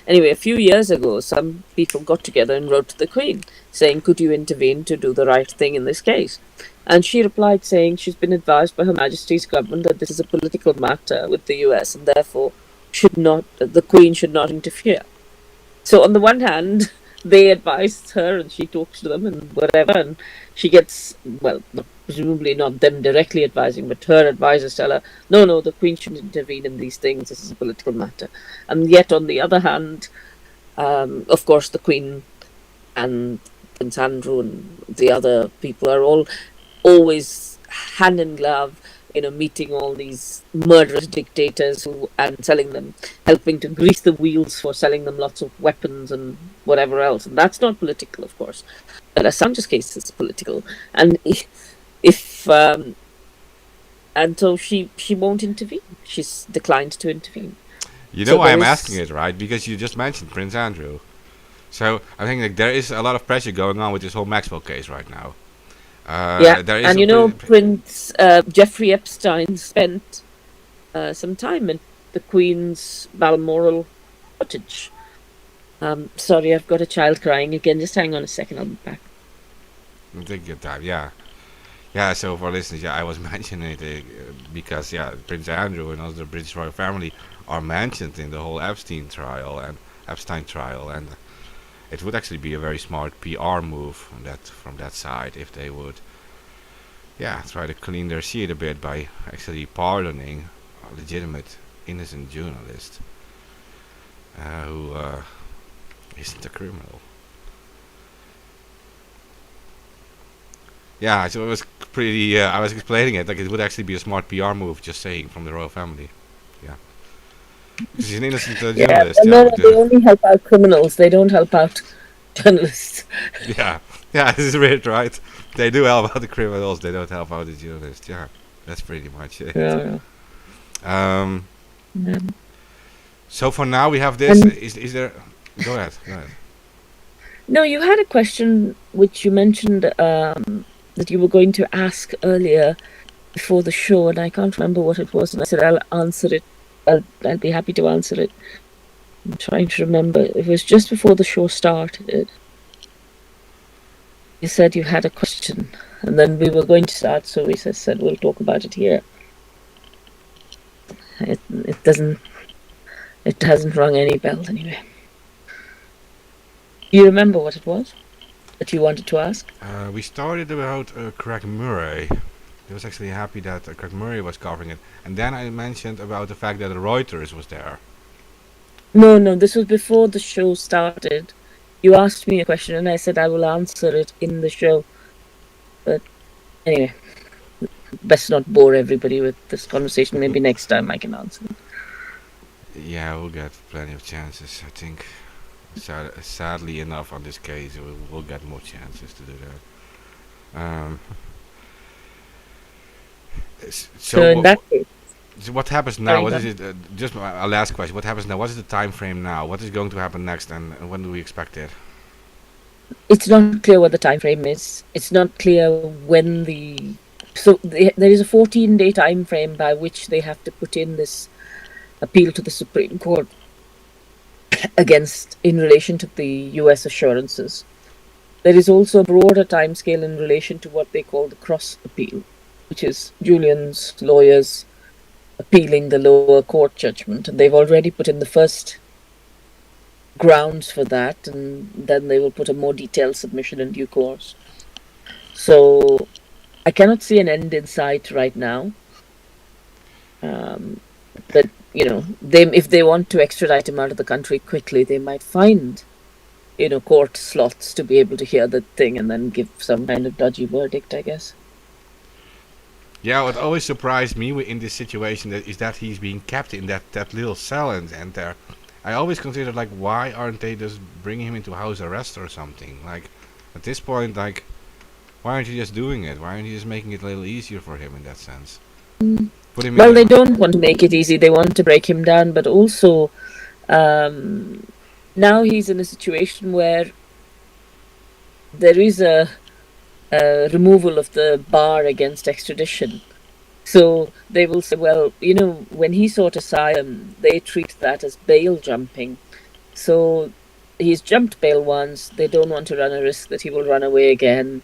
Anyway, a few years ago, some people got together and wrote to the Queen saying, "Could you intervene to do the right thing in this case?" And she replied saying she's been advised by Her Majesty's government that this is a political matter with the US, and therefore the Queen should not interfere. So on the one hand, they advised her and she talks to them and whatever, and she gets, well, presumably not them directly advising, but her advisors tell her, no, the Queen shouldn't intervene in these things, this is a political matter. And yet on the other hand, of course, the Queen and Prince Andrew and the other people are all always hand in glove, meeting all these murderous dictators and helping to grease the wheels for selling them lots of weapons and whatever else. And that's not political, of course. But Assange's case is political. And and so she won't intervene. She's declined to intervene. You know why I'm asking it, right? Because you just mentioned Prince Andrew. So I think like there is a lot of pressure going on with this whole Maxwell case right now. And Prince Jeffrey Epstein spent some time at the Queen's Balmoral cottage. Sorry, I've got a child crying again. Just hang on a second, I'll be back. Take your time, yeah. Yeah, so for listeners, I was mentioning it because, Prince Andrew and also the British royal family are mentioned in the whole Epstein trial, and it would actually be a very smart PR move from that side if they would, try to clean their sheet a bit by actually pardoning a legitimate, innocent journalist who isn't a criminal. Yeah, so it was pretty. I was explaining it like it would actually be a smart PR move, just saying, from the royal family. Yeah, because he's an innocent journalist. They only help out criminals. They don't help out journalists. Yeah, this is weird, right? They do help out the criminals. They don't help out the journalists. Yeah, that's pretty much it. Yeah. So for now we have this. And Is there? Go ahead. Go ahead. no, you had a question which you mentioned that you were going to ask earlier before the show, and I can't remember what it was. And I said I'll answer it. I'll be happy to answer it. I'm trying to remember. It was just before the show started. You said you had a question, and then we were going to start, so we said we'll talk about it here. It hasn't rung any bells anyway. You remember what it was that you wanted to ask? We started about Craig Murray. I was actually happy that Craig Murray was covering it, and then I mentioned about the fact that Reuters was there. No, this was before the show started. You asked me a question, and I said I will answer it in the show. But anyway, best not bore everybody with this conversation. Maybe next time I can answer it. Yeah, we'll get plenty of chances, I think. Sadly enough, on this case, we'll get more chances to do that. So in that case, so what happens now? sorry, What go is it? Just a last question. What happens now? What is the time frame now? What is going to happen next, and when do we expect it? it's not clear what the time frame is. It's not clear when there is a 14-day time frame by which they have to put in this appeal to the Supreme Court in relation to the US assurances. There is also a broader timescale in relation to what they call the cross appeal, which is Julian's lawyers appealing the lower court judgment, and they've already put in the first grounds for that, and then they will put a more detailed submission in due course. So I cannot see an end in sight right now. But if they want to extradite him out of the country quickly, they might find court slots to be able to hear the thing and then give some kind of dodgy verdict, I guess. Yeah, what always surprised me in this situation is that he's being kept in that little cell and there. I always considered, like, why aren't they just bringing him into house arrest or something? Like, at this point, like, why aren't you just doing it? Why aren't you just making it a little easier for him in that sense? Put him Well, they don't want to make it easy. They want to break him down, but also now he's in a situation where there is a removal of the bar against extradition. So they will say, well, when he sought asylum, they treat that as bail jumping. So he's jumped bail once. They don't want to run a risk that he will run away again.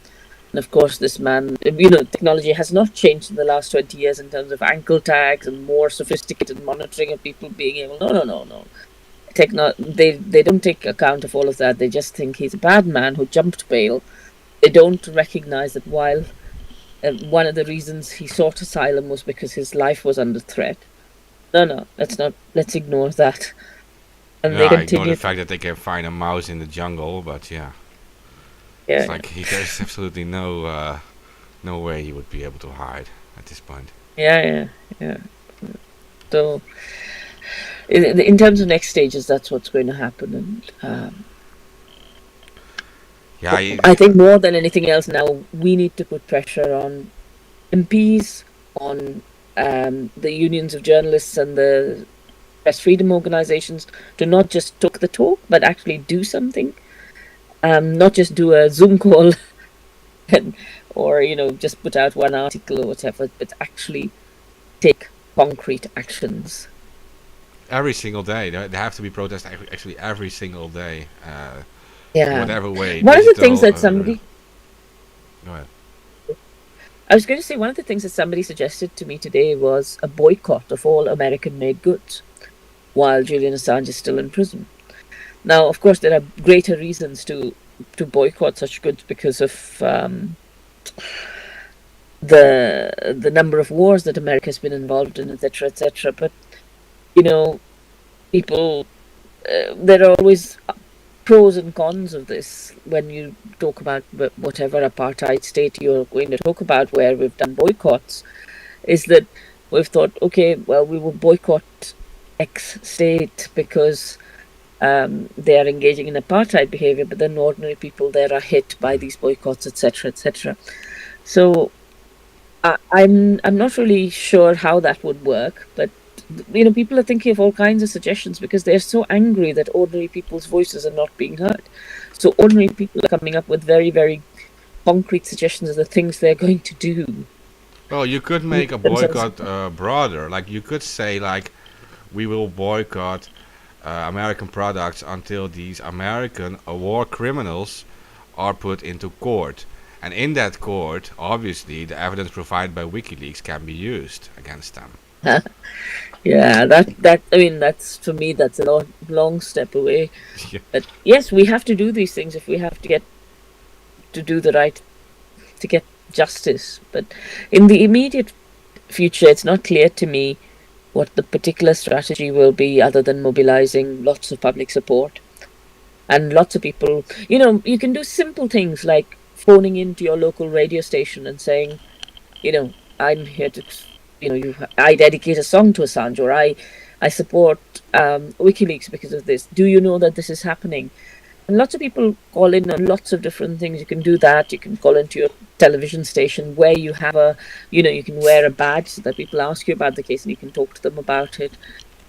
And of course, this man, technology has not changed in the last 20 years in terms of ankle tags and more sophisticated monitoring of people being able. No. They don't take account of all of that. They just think he's a bad man who jumped bail. They don't recognize that while one of the reasons he sought asylum was because his life was under threat. No, let's ignore that. And they continue. Ignore the fact that they can find a mouse in the jungle, but yeah. Yeah, it's like there's absolutely no way he would be able to hide at this point. Yeah. So, in terms of next stages, that's what's going to happen, and I think more than anything else now, we need to put pressure on MPs, on the unions of journalists and the press freedom organizations to not just talk the talk, but actually do something. Not just do a Zoom call or just put out one article or whatever, but actually take concrete actions. Every single day. There have to be protests actually every single day. Yeah. Whatever way. One of the things that somebody... Go ahead. I was going to say, one of the things that somebody suggested to me today was a boycott of all American-made goods while Julian Assange is still in prison. Now, of course, there are greater reasons to boycott such goods because of the number of wars that America has been involved in, etc., etc. But, people, there are always pros and cons of this when you talk about whatever apartheid state you're going to talk about where we've done boycotts, is that we've thought, okay, well, we will boycott X state because they are engaging in apartheid behavior, but then ordinary people there are hit by these boycotts, etc., etc. So I'm not really sure how that would work, but People are thinking of all kinds of suggestions because they're so angry that ordinary people's voices are not being heard. So ordinary people are coming up with very, very concrete suggestions of the things they're going to do. Well, you could make a boycott broader. Like you could say, like, we will boycott American products until these American war criminals are put into court. And in that court, obviously, the evidence provided by WikiLeaks can be used against them. Yeah, that's for me, that's a long step away. Yeah. But yes, we have to do these things if we have to get to do the right to get justice. But in the immediate future, it's not clear to me what the particular strategy will be other than mobilizing lots of public support and lots of people. You can do simple things like phoning into your local radio station and saying, I'm here to, I dedicate a song to Assange, or I support WikiLeaks because of this. Do you know that this is happening? And lots of people call in on lots of different things. You can do that. You can call into your television station where you have you can wear a badge so that people ask you about the case and you can talk to them about it.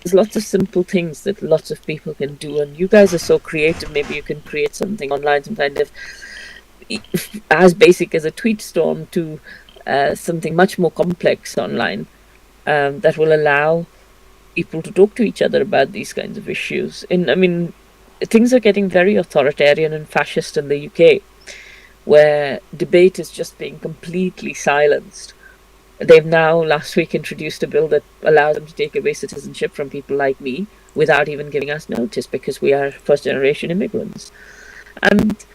There's lots of simple things that lots of people can do. And you guys are so creative. Maybe you can create something online, some kind of as basic as a tweet storm to something much more complex online that will allow people to talk to each other about these kinds of issues. Things are getting very authoritarian and fascist in the UK, where debate is just being completely silenced. They've now last week introduced a bill that allows them to take away citizenship from people like me without even giving us notice because we are first generation immigrants. And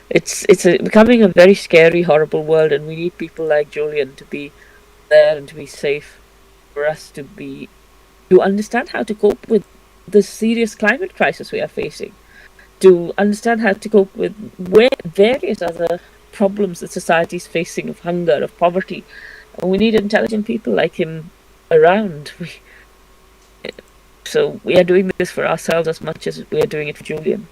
it's becoming a very scary, horrible world, and we need people like Julian to be there and to be safe, for us to understand how to cope with the serious climate crisis we are facing, to understand how to cope with various other problems that society is facing, of hunger, of poverty. And we need intelligent people like him around. So we are doing this for ourselves as much as we are doing it for Julian.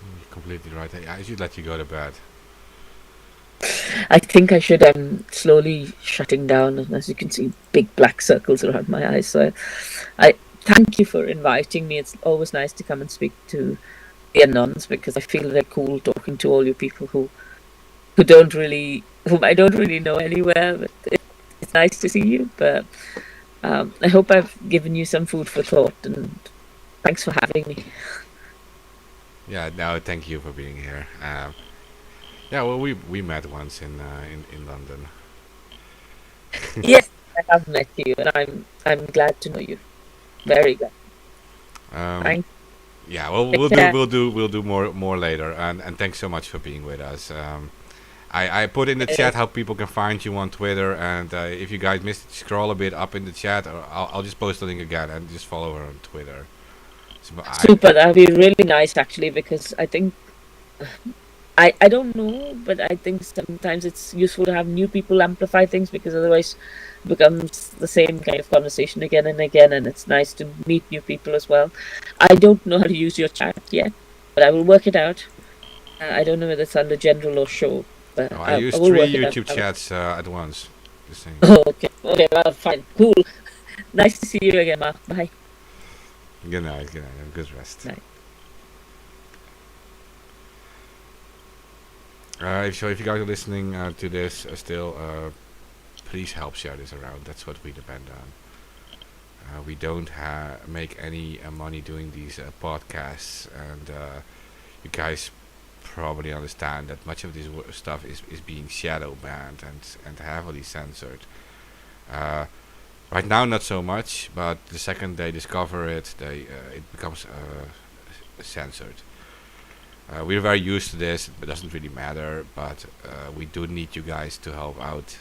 You're completely right. I should let you go to bed. I think I should. I'm slowly shutting down, and as you can see, big black circles around my eyes. So I thank you for inviting me. It's always nice to come and speak to the Anons because I feel very cool talking to all you people whom I don't really know anywhere. But it's nice to see you. But I hope I've given you some food for thought, and thanks for having me. Yeah, no, thank you for being here. Yeah, well, we met once in London. Yes, I have met you, and I'm glad to know you. Very glad. Thanks. Yeah, well, we'll do more later, and thanks so much for being with us. I put in the chat how people can find you on Twitter, and if you guys missed it, scroll a bit up in the chat, or I'll just post the link again and just follow her on Twitter. Super, that'd be really nice actually, because I think I don't know, but I think sometimes it's useful to have new people amplify things because otherwise it becomes the same kind of conversation again and again, and it's nice to meet new people as well. I don't know how to use your chat yet, but I will work it out. I don't know whether it's under general or show. But I use 3 YouTube chats at once. Just saying. Oh, okay. Okay, well, fine. Cool. Nice to see you again, Mark. Bye. Good night. Have a good rest. Night. If you guys are listening to this still, please help share this around. That's what we depend on. We don't make any money doing these podcasts, and you guys probably understand that much of this stuff is being shadow banned and heavily censored. Right now, not so much, but the second they discover it, it becomes censored. We're very used to this. It doesn't really matter, but we do need you guys to help out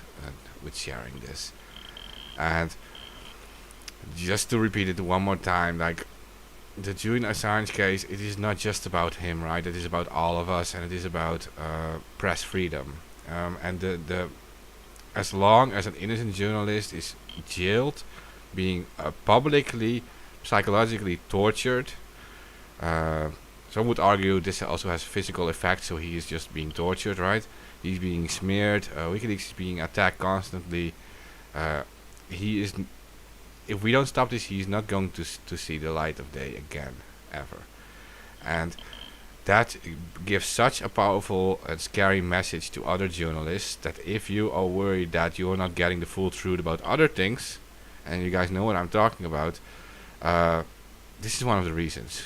with sharing this. And just to repeat it one more time, like the Julian Assange case, it is not just about him, right? It is about all of us, and it is about press freedom. And the as long as an innocent journalist is jailed, being publicly, psychologically tortured. Some would argue this also has physical effects, so he is just being tortured, right? He's being smeared. WikiLeaks is being attacked constantly. He is. If we don't stop this, he's not going to see the light of day again, ever. And that gives such a powerful and scary message to other journalists that if you are worried that you are not getting the full truth about other things, and you guys know what I'm talking about, this is one of the reasons.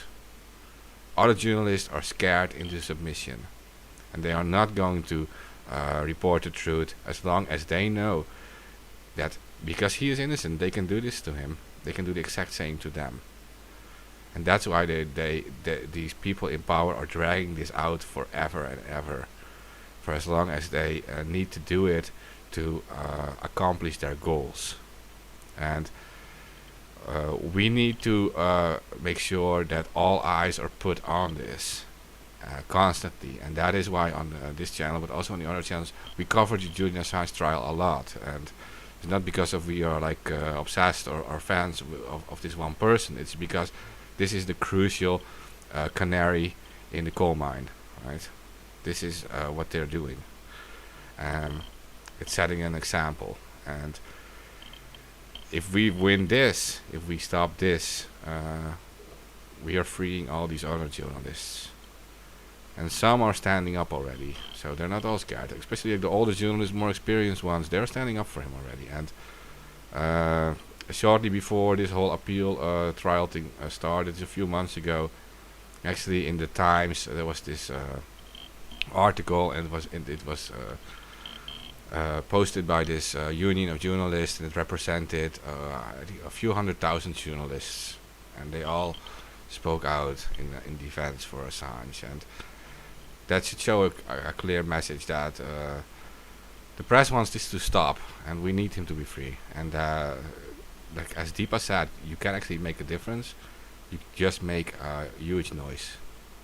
Other journalists are scared into submission, and they are not going to report the truth as long as they know that because he is innocent, they can do this to him. They can do the exact same to them. And that's why these people in power are dragging this out forever and ever, for as long as they need to do it to accomplish their goals. And we need to make sure that all eyes are put on this constantly, and that is why on this channel, but also on the other channels, we cover the Julian Assange trial a lot. And it's not because of we are like obsessed or fans of this one person. It's because this is the crucial canary in the coal mine, right? This is what they're doing. It's setting an example, and if we win this, if we stop this, we are freeing all these other journalists. And some are standing up already, so they're not all scared. Especially like the older journalists, more experienced ones, they're standing up for him already. And shortly before this whole appeal trial thing started, a few months ago, actually in the Times there was this article, and it was posted by this union of journalists, and it represented I think a few 100,000 journalists, and they all spoke out in defense for Assange. And that should show a clear message that the press wants this to stop, and we need him to be free. And like as Deepa said, you can actually make a difference. You just make a huge noise.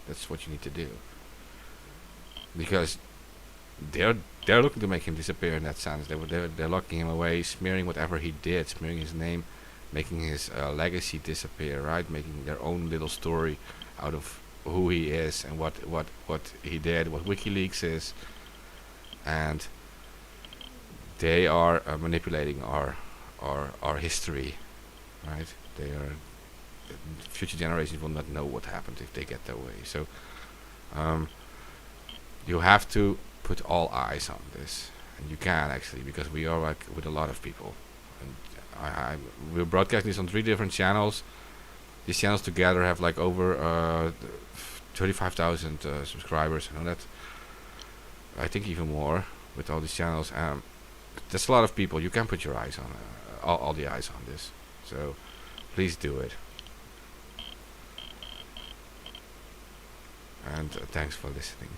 That's what you need to do, because they're looking to make him disappear in that sense. They're locking him away, smearing whatever he did, smearing his name, making his legacy disappear, right? Making their own little story out of who he is and what he did, what WikiLeaks is, and they are manipulating our history, right? They are future generations will not know what happened if they get their way. So you have to put all eyes on this, and you can actually, because we are like with a lot of people, and we're broadcasting this on 3 different channels. These channels together have like over 35,000 subscribers. I know that. I think even more with all these channels. That's a lot of people. You can put your eyes on all the eyes on this. So please do it. And thanks for listening.